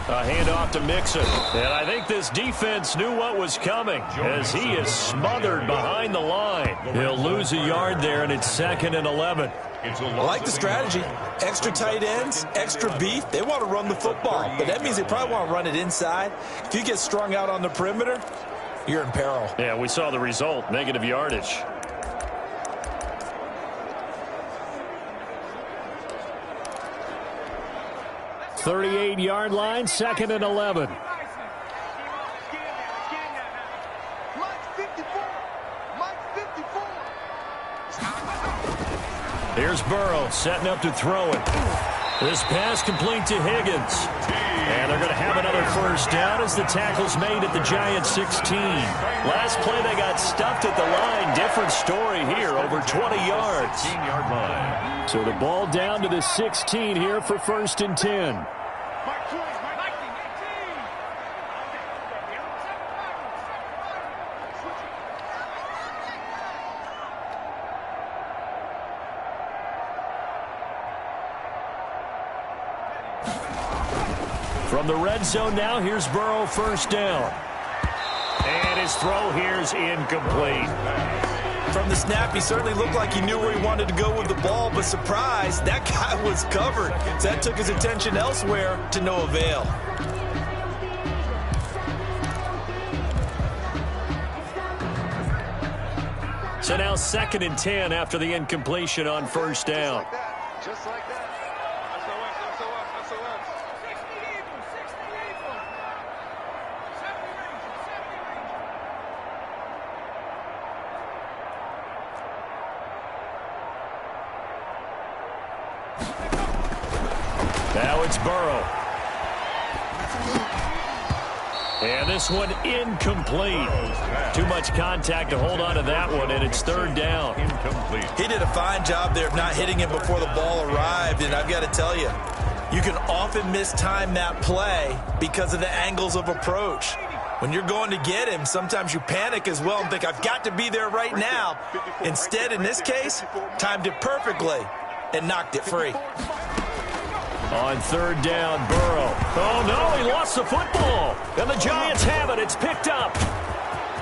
A handoff to Mixon. And I think this defense knew what was coming as he is smothered behind the line. He'll lose a yard there, and it's 2nd and 11. I like the strategy. Extra tight ends, extra beef. They want to run the football, but that means they probably want to run it inside. If you get strung out on the perimeter, you're in peril. Yeah, we saw the result, negative yardage. .38-yard line, 2nd and 11. Here's Burrow setting up to throw it. This pass complete to Higgins. And they're going to have another first down as the tackle's made at the Giants 16. Last play they got stuffed at the line. Different story here, over 20 yards. 16-yard line. So the ball down to the 16 here for 1st and 10. From the red zone now, here's Burrow, first down. And his throw here's incomplete. From the snap, he certainly looked like he knew where he wanted to go with the ball, but surprise, that guy was covered. So that took his attention elsewhere to no avail. So now 2nd and 10 after the incompletion on first down. Just like that. Now it's Burrow. And this one incomplete. Too much contact to hold on to that one, and it's 3rd down. Incomplete. He did a fine job there of not hitting him before the ball arrived, and I've got to tell you, you can often mistime that play because of the angles of approach. When you're going to get him, sometimes you panic as well and think, I've got to be there right now. Instead, in this case, timed it perfectly and knocked it free. On 3rd down, Burrow. Oh, no, he lost the football. And the Giants have it. It's picked up.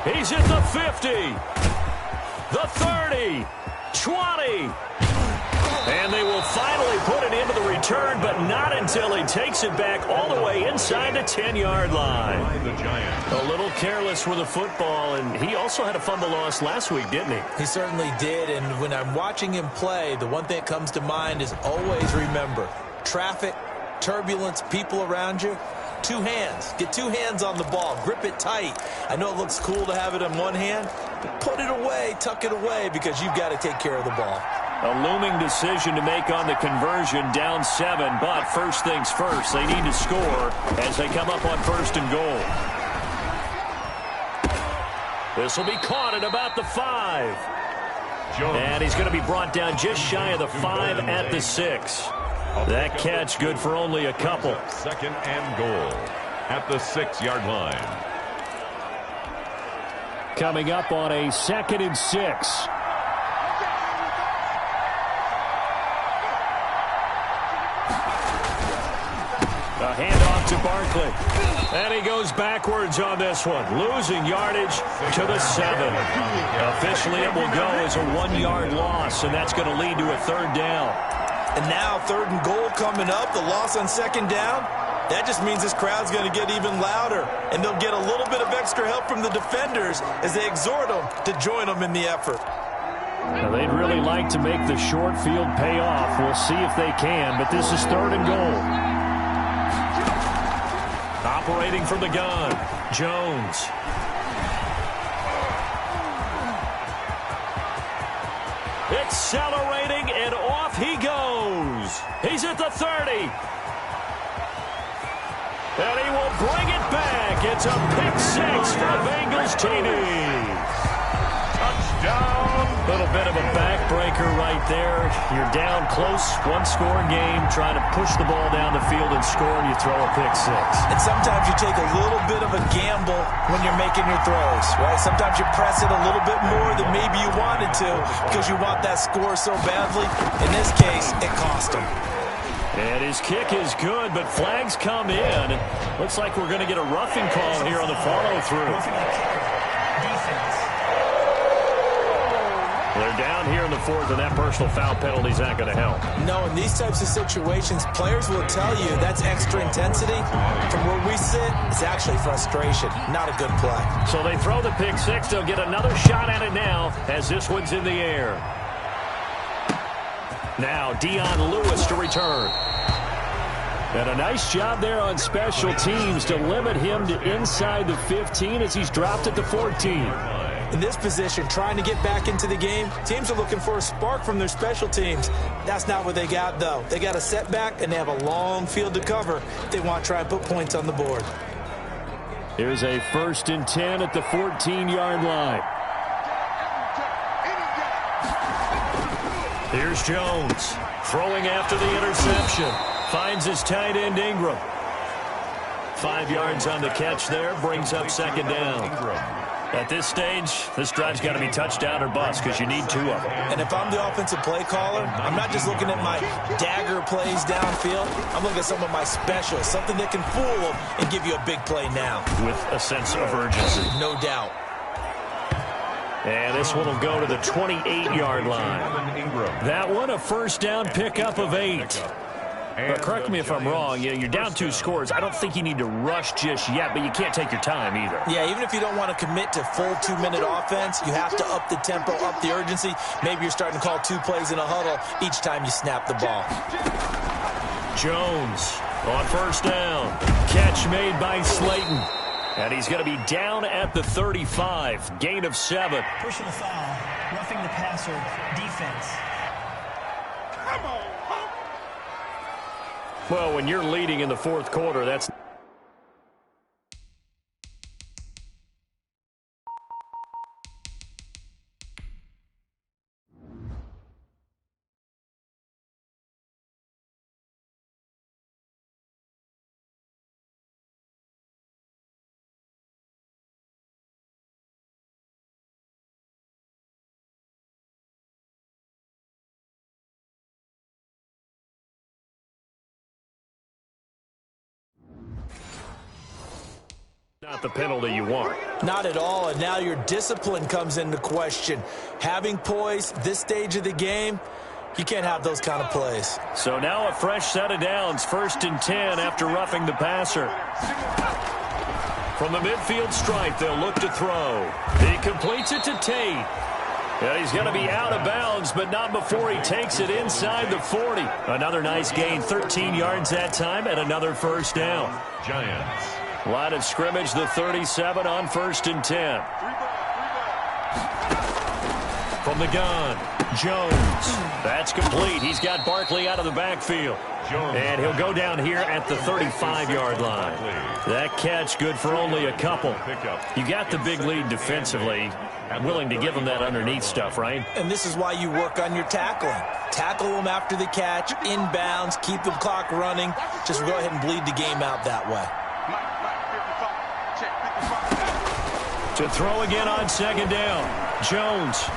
He's at the 50, the 30, 20. And they will finally put it into the return, but not until he takes it back all the way inside the 10-yard line. A little careless with the football, and he also had a fumble loss last week, didn't he? He certainly did, and when I'm watching him play, the one thing that comes to mind is always remember, traffic, turbulence, people around you, 2 hands. Get 2 hands on the ball. Grip it tight. I know it looks cool to have it in one hand, but put it away, tuck it away, because you've got to take care of the ball. A looming decision to make on the conversion, down 7, but first things first, they need to score as they come up on 1st and goal. This will be caught at about the 5. And he's going to be brought down just shy of the 5 at the 6. That catch good for only a couple. 2nd and goal at the 6-yard line. Coming up on a 2nd and 6. A handoff to Barkley. And he goes backwards on this one, losing yardage to the 7. Officially, it will go as a 1-yard loss, and that's going to lead to a 3rd down. And now 3rd and goal coming up, the loss on 2nd down. That just means this crowd's going to get even louder, and they'll get a little bit of extra help from the defenders as they exhort them to join them in the effort. Now, they'd really like to make the short field pay off. We'll see if they can, but this is 3rd and goal. Operating from the gun, Jones. Accelerating, and off he goes. He's at the 30. And he will bring it back. It's a pick-6 for the Bengals TD. Touchdown. A little bit of a backbreaker right there. You're down close, 1-score game, trying to push the ball down the field and score, and you throw a pick-6. And sometimes you take a little bit of a gamble when you're making your throws, right? Sometimes you press it a little bit more than maybe you wanted to because you want that score so badly. In this case, it cost him. And his kick is good, but flags come in. Looks like we're going to get a roughing call here on the follow-through. They're down here in the 4th, and that personal foul penalty is not going to help. No, in these types of situations, players will tell you that's extra intensity. From where we sit, it's actually frustration, not a good play. So they throw the pick-6. They'll get another shot at it now as this one's in the air. Now Dion Lewis to return. And a nice job there on special teams to limit him to inside the 15 as he's dropped at the 14. In this position, trying to get back into the game, teams are looking for a spark from their special teams. That's not what they got, though. They got a setback, and they have a long field to cover if they want to try and put points on the board. Here's a 1st and 10 at the 14-yard line. Here's Jones throwing after the interception. Finds his tight end, Ingram. 5 yards on the catch there, brings up 2nd down. At this stage, this drive's got to be touchdown or bust because you need 2 of them. And if I'm the offensive play caller, I'm not just looking at my dagger plays downfield. I'm looking at some of my specials, something that can fool them and give you a big play now. With a sense of urgency. No doubt. And this one will go to the 28-yard line. That one a 1st down pickup of 8. But correct me if I'm wrong, you're down 2 scores. I don't think you need to rush just yet, but you can't take your time either. Yeah, even if you don't want to commit to full 2-minute offense, you have to up the tempo, up the urgency. Maybe you're starting to call 2 plays in a huddle each time you snap the ball. Jones on 1st down. Catch made by Slayton. And he's going to be down at the 35. Gain of 7. Pushing the foul, roughing the passer, defense. Come on. Well, when you're leading in the 4th quarter, that's... Not the penalty you want. Not at all, and now your discipline comes into question. Having poise this stage of the game, you can't have those kind of plays. So now a fresh set of downs, 1st and 10 after roughing the passer. From the midfield stripe, they'll look to throw. He completes it to Tate. And he's going to be out of bounds, but not before he takes it inside the 40. Another nice gain, 13 yards that time, and another 1st down. Giants. Line of scrimmage, the 37 on 1st and 10. From the gun, Jones. That's complete. He's got Barkley out of the backfield. And he'll go down here at the 35-yard line. That catch good for only a couple. You got the big lead defensively. I'm willing to give them that underneath stuff, right? And this is why you work on your tackling. Tackle them after the catch, inbounds, keep the clock running. Just go ahead and bleed the game out that way. To throw again on 2nd down, Jones.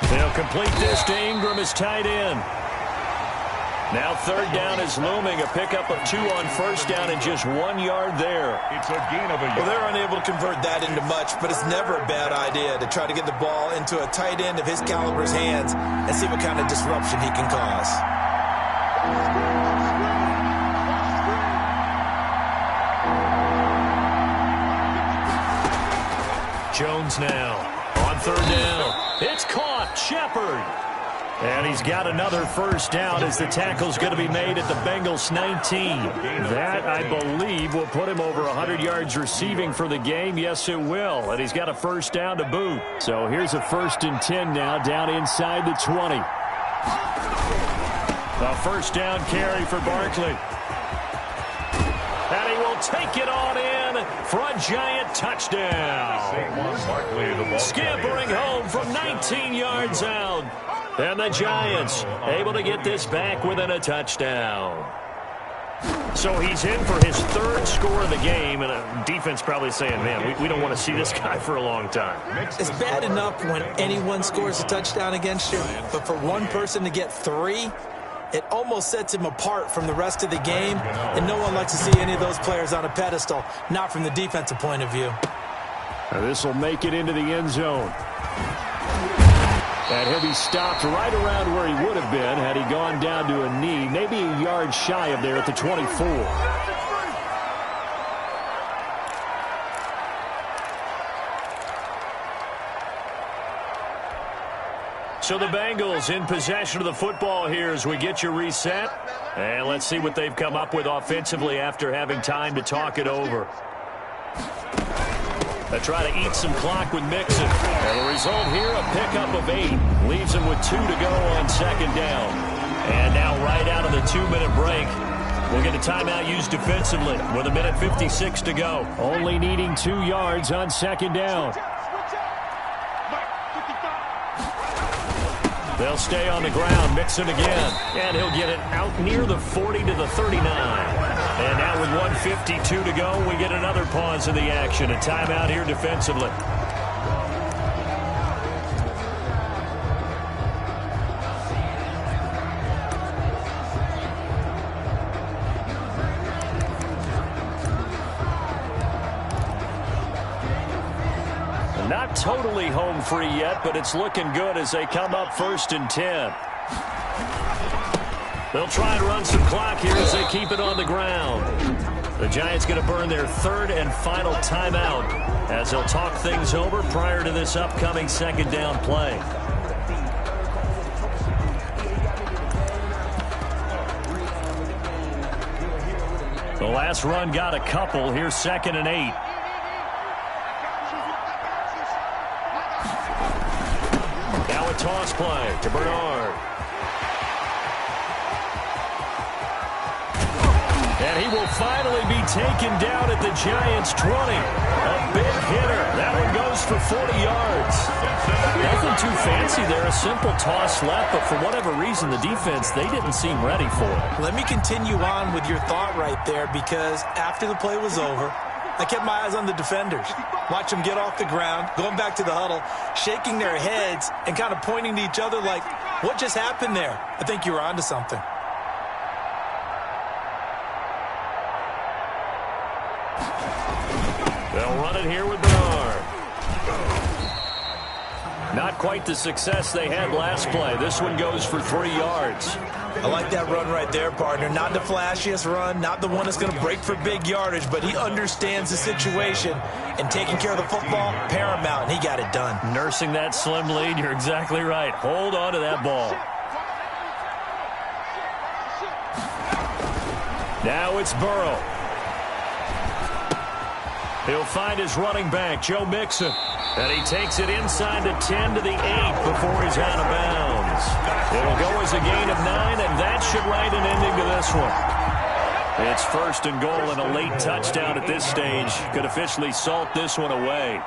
They'll complete this to Ingram as tight end. Now 3rd down is looming. A pickup of 2 on 1st down and just 1 yard there. It's a gain of a yard. Well, they're unable to convert that into much, but it's never a bad idea to try to get the ball into a tight end of his caliber's hands and see what kind of disruption he can cause. Jones now on 3rd down. It's caught. Shepard. And he's got another 1st down as the tackle's going to be made at the Bengals 19. That, I believe, will put him over 100 yards receiving for the game. Yes, it will. And he's got a 1st down to boot. So here's a 1st and 10 now down inside the 20. A 1st down carry for Barkley. And he will take it on in for a giant touchdown. Scampering home from 19 yards out. And the Giants able to get this back within a touchdown. So he's in for his 3rd score of the game, and a defense probably saying, man, we don't want to see this guy for a long time. It's bad enough when anyone scores a touchdown against you, but for one person to get 3, it almost sets him apart from the rest of the game, and no one likes to see any of those players on a pedestal, not from the defensive point of view. This will make it into the end zone. And he'll be stopped right around where he would have been had he gone down to a knee, maybe a yard shy of there at the 24. So the Bengals in possession of the football here as we get you reset. And let's see what they've come up with offensively after having time to talk it over. They try to eat some clock with Mixon. And the result here, a pickup of 8. Leaves him with 2 to go on second down. And now right out of the 2-minute break, we'll get a timeout used defensively with 1:56 to go. Only needing 2 yards on second down. They'll stay on the ground. Mixon again. And he'll get it out near the 40 to the 39. And now with 1:52 to go, we get another pause in the action. A timeout here defensively. Not totally home free yet, but it's looking good as they come up 1st and 10. They'll try and run some clock here as they keep it on the ground. The Giants going to burn their 3rd and final timeout as they'll talk things over prior to this upcoming second down play. The last run got a couple. Here's 2nd and 8. Now a toss play to Bernard. And he will finally be taken down at the Giants' 20. A big hitter. That one goes for 40 yards. Nothing too fancy there. A simple toss left, but for whatever reason, the defense, they didn't seem ready for it. Let me continue on with your thought right there, because after the play was over, I kept my eyes on the defenders. Watch them get off the ground, going back to the huddle, shaking their heads and kind of pointing to each other like, what just happened there? I think you were onto something. They'll run it here with Bernard. Not quite the success they had last play. This one goes for 3 yards. I like that run right there, partner. Not the flashiest run, not the one that's going to break for big yardage, but he understands the situation, and taking care of the football, paramount, and he got it done. Nursing that slim lead, you're exactly right. Hold on to that ball. Now it's Burrow. He'll find his running back, Joe Mixon. And he takes it inside the 10 to the 8 before he's out of bounds. It'll go as a gain of 9, and that should write an ending to this one. It's 1st and goal and a late touchdown at this stage. Could officially salt this one away.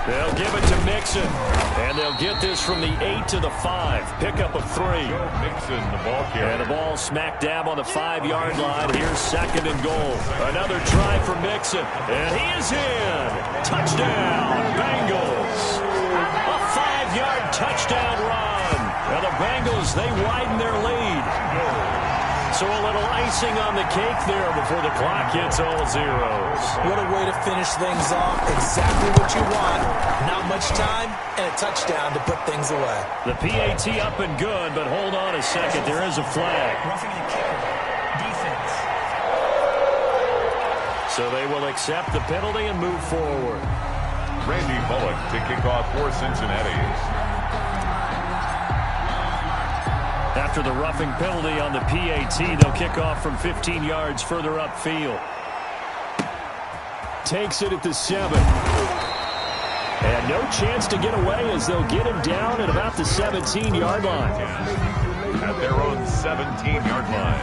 They'll give it to Mixon, and they'll get this from the 8 to the 5. Pickup of 3. Mixon, the ball carrier. And the ball smack dab on the 5-yard line. Here's 2nd and goal. Another try for Mixon, and he is in. Touchdown, Bengals. A 5-yard touchdown run. And the Bengals, they widen their lead. So a little icing on the cake there before the clock hits all zeros. What a way to finish things off. Exactly what you want. Not much time and a touchdown to put things away. The PAT up and good, but hold on a second. There is a flag. Roughing the kicker. Defense. So they will accept the penalty and move forward. Randy Bullock to kick off for Cincinnati. After the roughing penalty on the PAT, they'll kick off from 15 yards further upfield. Takes it at the 7. And no chance to get away as they'll get him down at about the 17-yard line. At their own 17-yard line.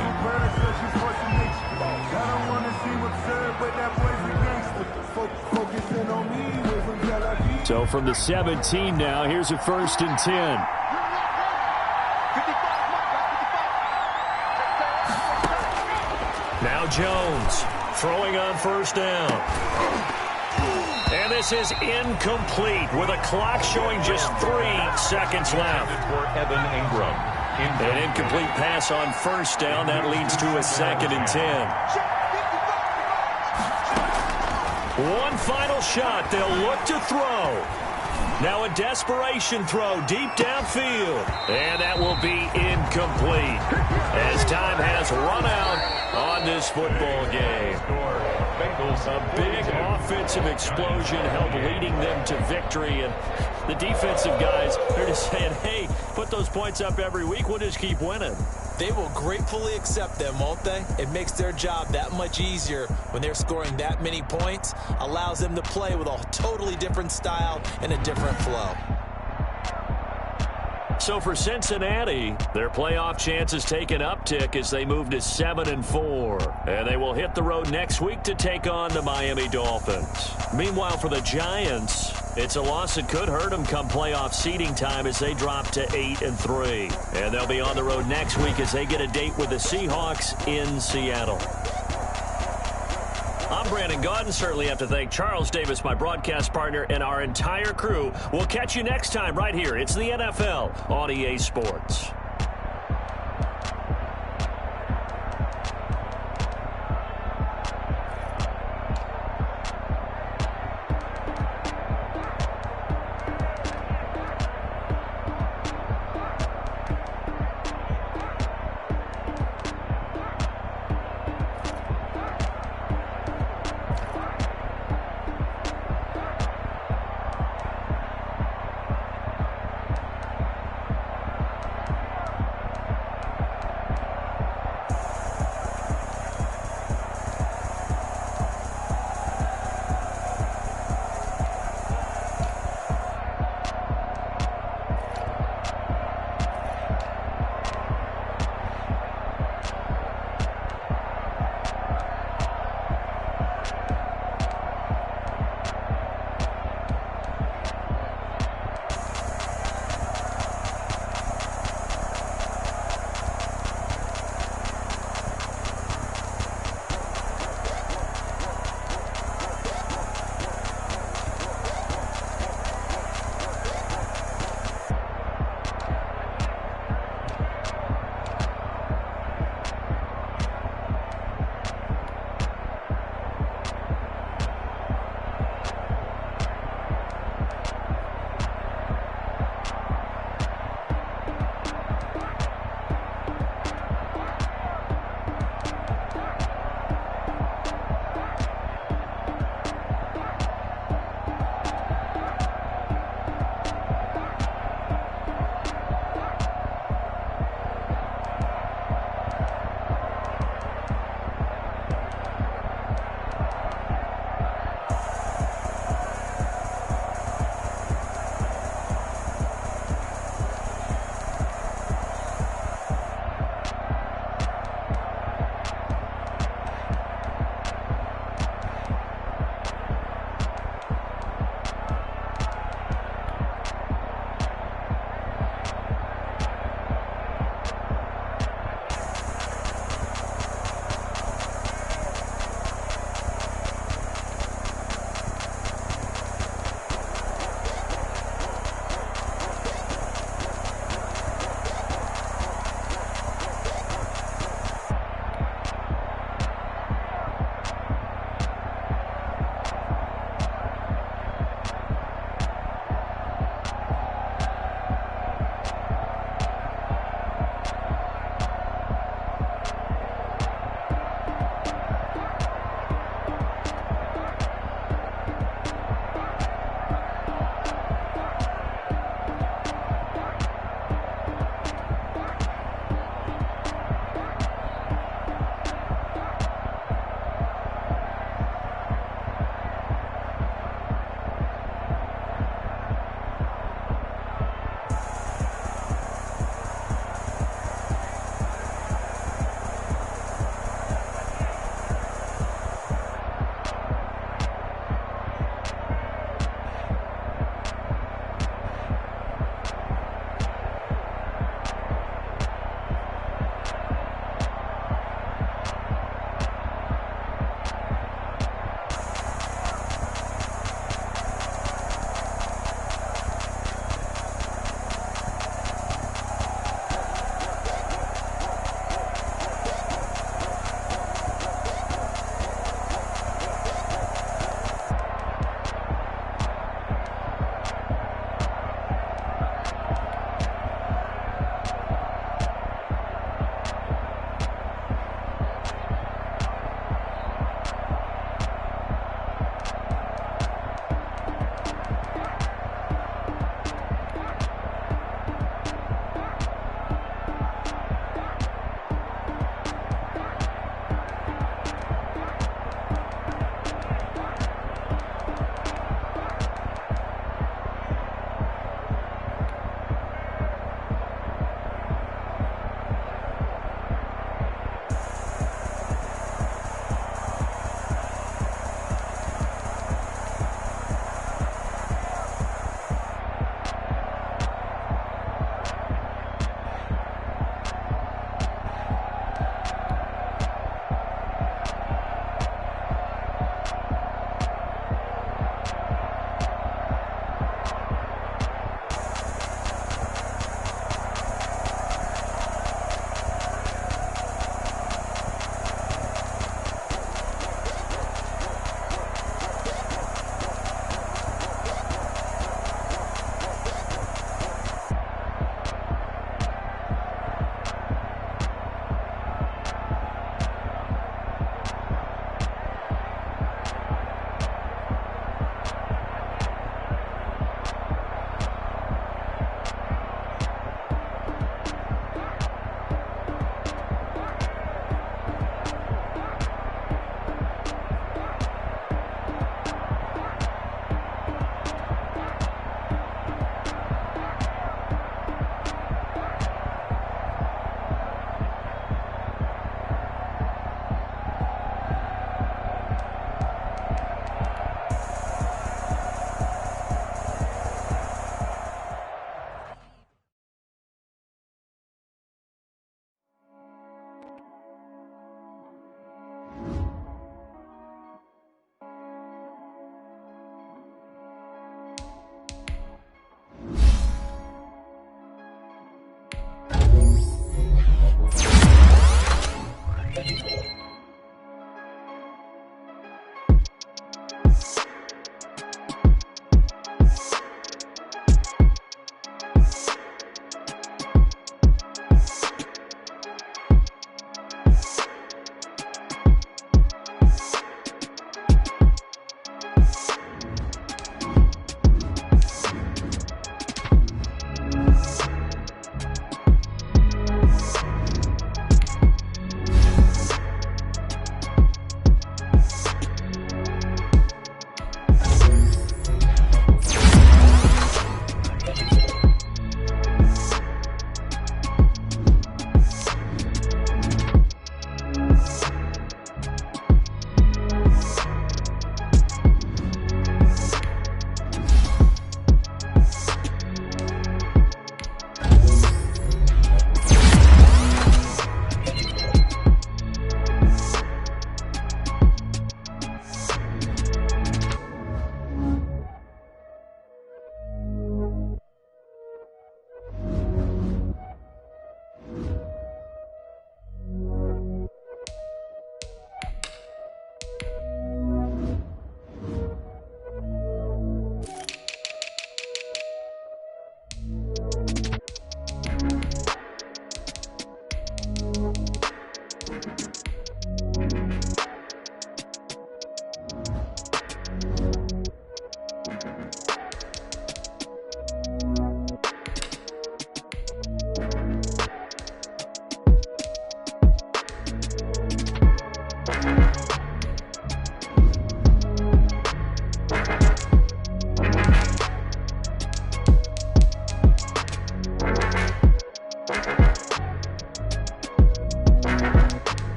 So from the 17 now, here's a 1st and 10. Now Jones throwing on 1st down. And this is incomplete with a clock showing just 3 seconds left. For Evan Ingram. An incomplete pass on 1st down. That leads to a 2nd and 10. One final shot. They'll look to throw. Now a desperation throw deep downfield. And that will be incomplete as time has run out on this football game. Bengals A big offensive explosion helped leading them to victory. And the defensive guys, they're just saying, hey, put those points up every week. We'll just keep winning. They will gratefully accept them, won't they? It makes their job that much easier when they're scoring that many points. Allows them to play with a totally different style and a different flow. So for Cincinnati, their playoff chances take an uptick as they move to 7-4. And they will hit the road next week to take on the Miami Dolphins. Meanwhile, for the Giants, it's a loss that could hurt them come playoff seeding time as they drop to 8-3. And they'll be on the road next week as they get a date with the Seahawks in Seattle. I'm Brandon Gaudin. Certainly have to thank Charles Davis, my broadcast partner, and our entire crew. We'll catch you next time right here. It's the NFL on EA Sports.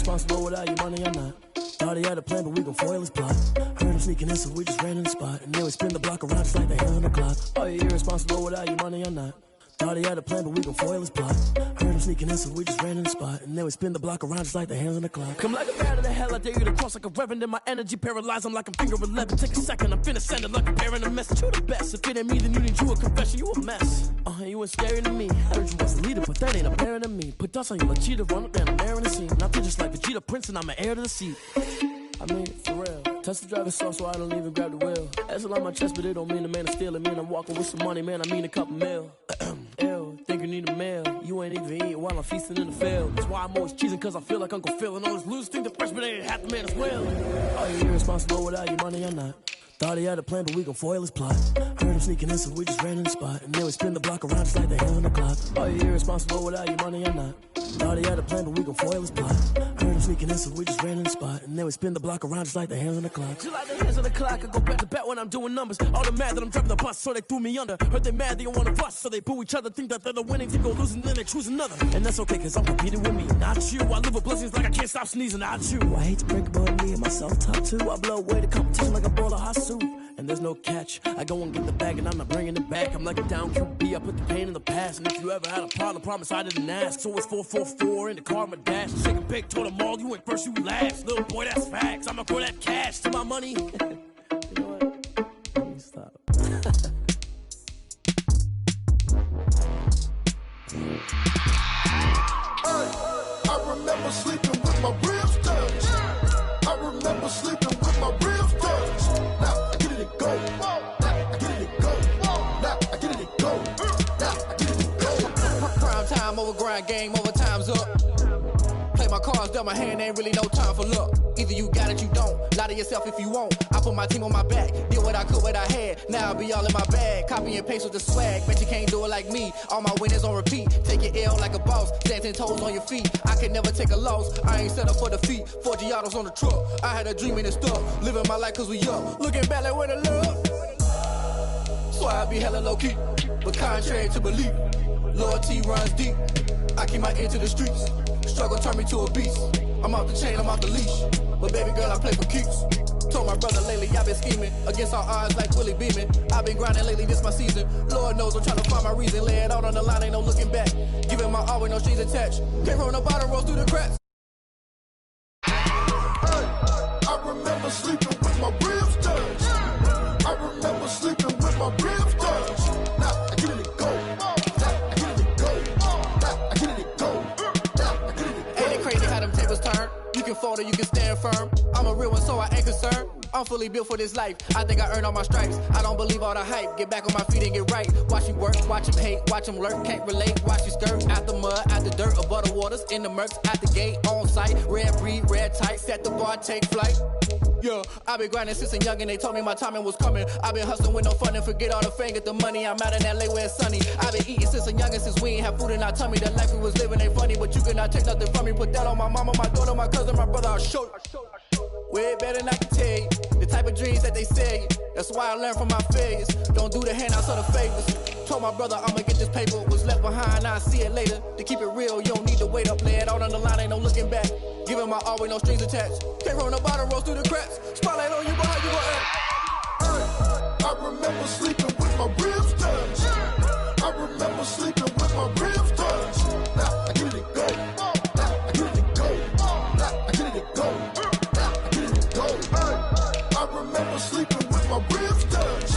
irresponsible without your money or not. Thought he had a plan, but we gon' foil his plot. Heard him sneaking in, so we just ran in the spot. And then we spin the block around just like the hand on the clock. Are you irresponsible without your money or not? Thought he had a plan, but we gon' foil his plot. Heard him sneaking in, so we just ran in the spot. And then we spin the block around just like the hands on the clock. Come like a bat to the hell, I dare you to cross like a reverend. And my energy paralyzed, I'm like I'm finger 11. Take a second, I'm finna send it like a parent a message. You the best, if it ain't me, then you need you a confession. You a mess, you ain't scary to me. I heard you was a leader, but that ain't apparent to me. Put dust on you like cheetah, run up down the air in the scene. And I feel just like Vegeta Prince, and I'm an heir to the seat. I mean, for real. Touch the driver's soft, so I don't even grab the wheel. That's a lot on my chest, but it don't mean the man is stealing. Mean I'm walking with some money, man, I mean a couple mil. Ew, think you need a meal. You ain't even eating while I'm feasting in the field. That's why I'm always cheesing, cause I feel like Uncle Phil. And all this losers think the freshman ain't half the man as well. Are you irresponsible without your money or not? Thought he had a plan, but we gon' foil his plot. Heard him sneaking in, so we just ran in the spot. And then we spin the block around just like the hand on the clock. Are you irresponsible without your money or not? Thought he had a plan, but we gon' foil his plot. Heard him sneaking in, so we just ran in the spot. And then we spin the block around just like the hands on the clock. Just like the hands on the clock, I go back to back when I'm doing numbers. All the mad that I'm driving the bus, so they threw me under. Heard they mad, they don't wanna bust, so they boo each other. Think that they're the winning team, go losing, then they choose another. And that's okay, cause I'm competing with me, not you. I live with blessings like I can't stop sneezing, not you. I hate to break it, but me and myself top two. I blow away the competition like a ball of hot soup. And there's no catch. I go and get the bag and I'm not bringing it back. I'm like a down QB, I put the pain in the past. And if you ever had a problem, promise I didn't ask. So it's 444 in the car, my dash. Shake a big, told them all, you went first, you last. Little boy, that's facts. I'ma throw that cash to my money. You know what? Let me stop. I remember sleeping with my ribs touched. I remember sleeping with my ribs touched. Now I get it and go. Now I get it and go. Now I get it and go. Now I get it and go. Prime time over grind game, over time's up. Play my cards, dealt my hand, ain't really no time for luck. Either you got it, you don't. Lie to yourself if you won't. I put my team on my back, did what I could, what I had. Now I be all in my bag, copy and paste with the swag. Bet you can't do it like me. All my winners on repeat. Take your L like a boss, stand 10 toes on your feet. I can never take a loss. I ain't set up for defeat. 4 Giottos on the truck. I had a dream and it's stuck. Living my life cause we up. Looking back like where the love. So I be hella low key, but contrary to belief, loyalty runs deep. I keep my ear to the streets. Struggle turned me to a beast. I'm off the chain, I'm off the leash. But baby girl, I play for keeps. Told my brother lately, I've been scheming against all odds like Willie Beeman. I've been grinding lately, this my season. Lord knows I'm trying to find my reason. Lay it out on the line, ain't no looking back. Giving my all with no strings attached. Came from the bottom, rose through the cracks. I remember sleeping with my ribs touched. I remember sleeping with my ribs touched. Now I get it and go. Now I get it and go. Now I get it and go. Now I get it and go. Ain't it crazy how them tables turn? You can fold or you can stand firm. I'm a real one, so I ain't concerned. I'm fully built for this life. I think I earned all my stripes. I don't believe all the hype. Get back on my feet and get right. Watch him work, watch him hate, watch him lurk. Can't relate, watch you skirt. Out the mud, out the dirt, above the waters, in the murks, out the gate, on site. Red breed, red tight, set the bar, take flight. Yeah, I been grinding since a young and they told me my timing was coming. I been hustling with no fun and forget all the fame, get the money. I'm out in LA where it's sunny. I been eating since a young and since we ain't have food in our tummy. The life we was living ain't funny, but you cannot take nothing from me. Put that on my mama, my daughter, my cousin, my brother, I'll show you. Way better than I can tell you. The type of dreams that they sell you. That's why I learned from my failures. Don't do the handouts or the favors. Told my brother I'ma get this paper. Was left behind, I'll see it later. To keep it real, you don't need to wait up. Play it out on the line, ain't no looking back. Giving my all with no strings attached. Came from the bottom, rose through the cracks. Spotlight on you, but how you gon' act? I remember sleeping with my ribs touched. I remember sleeping with my ribs touched. Now I get it and go. Now I get it and go. Now I get it and go. I remember sleeping with my ribs touched.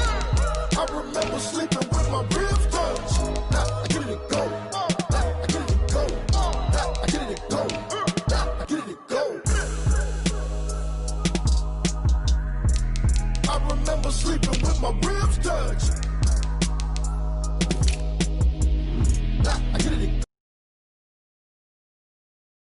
I remember sleeping with my ribs touched. Now I get it and go. Now I get it and go. Now I get it and go. Now I get it and go. I remember sleeping with my ribs touched.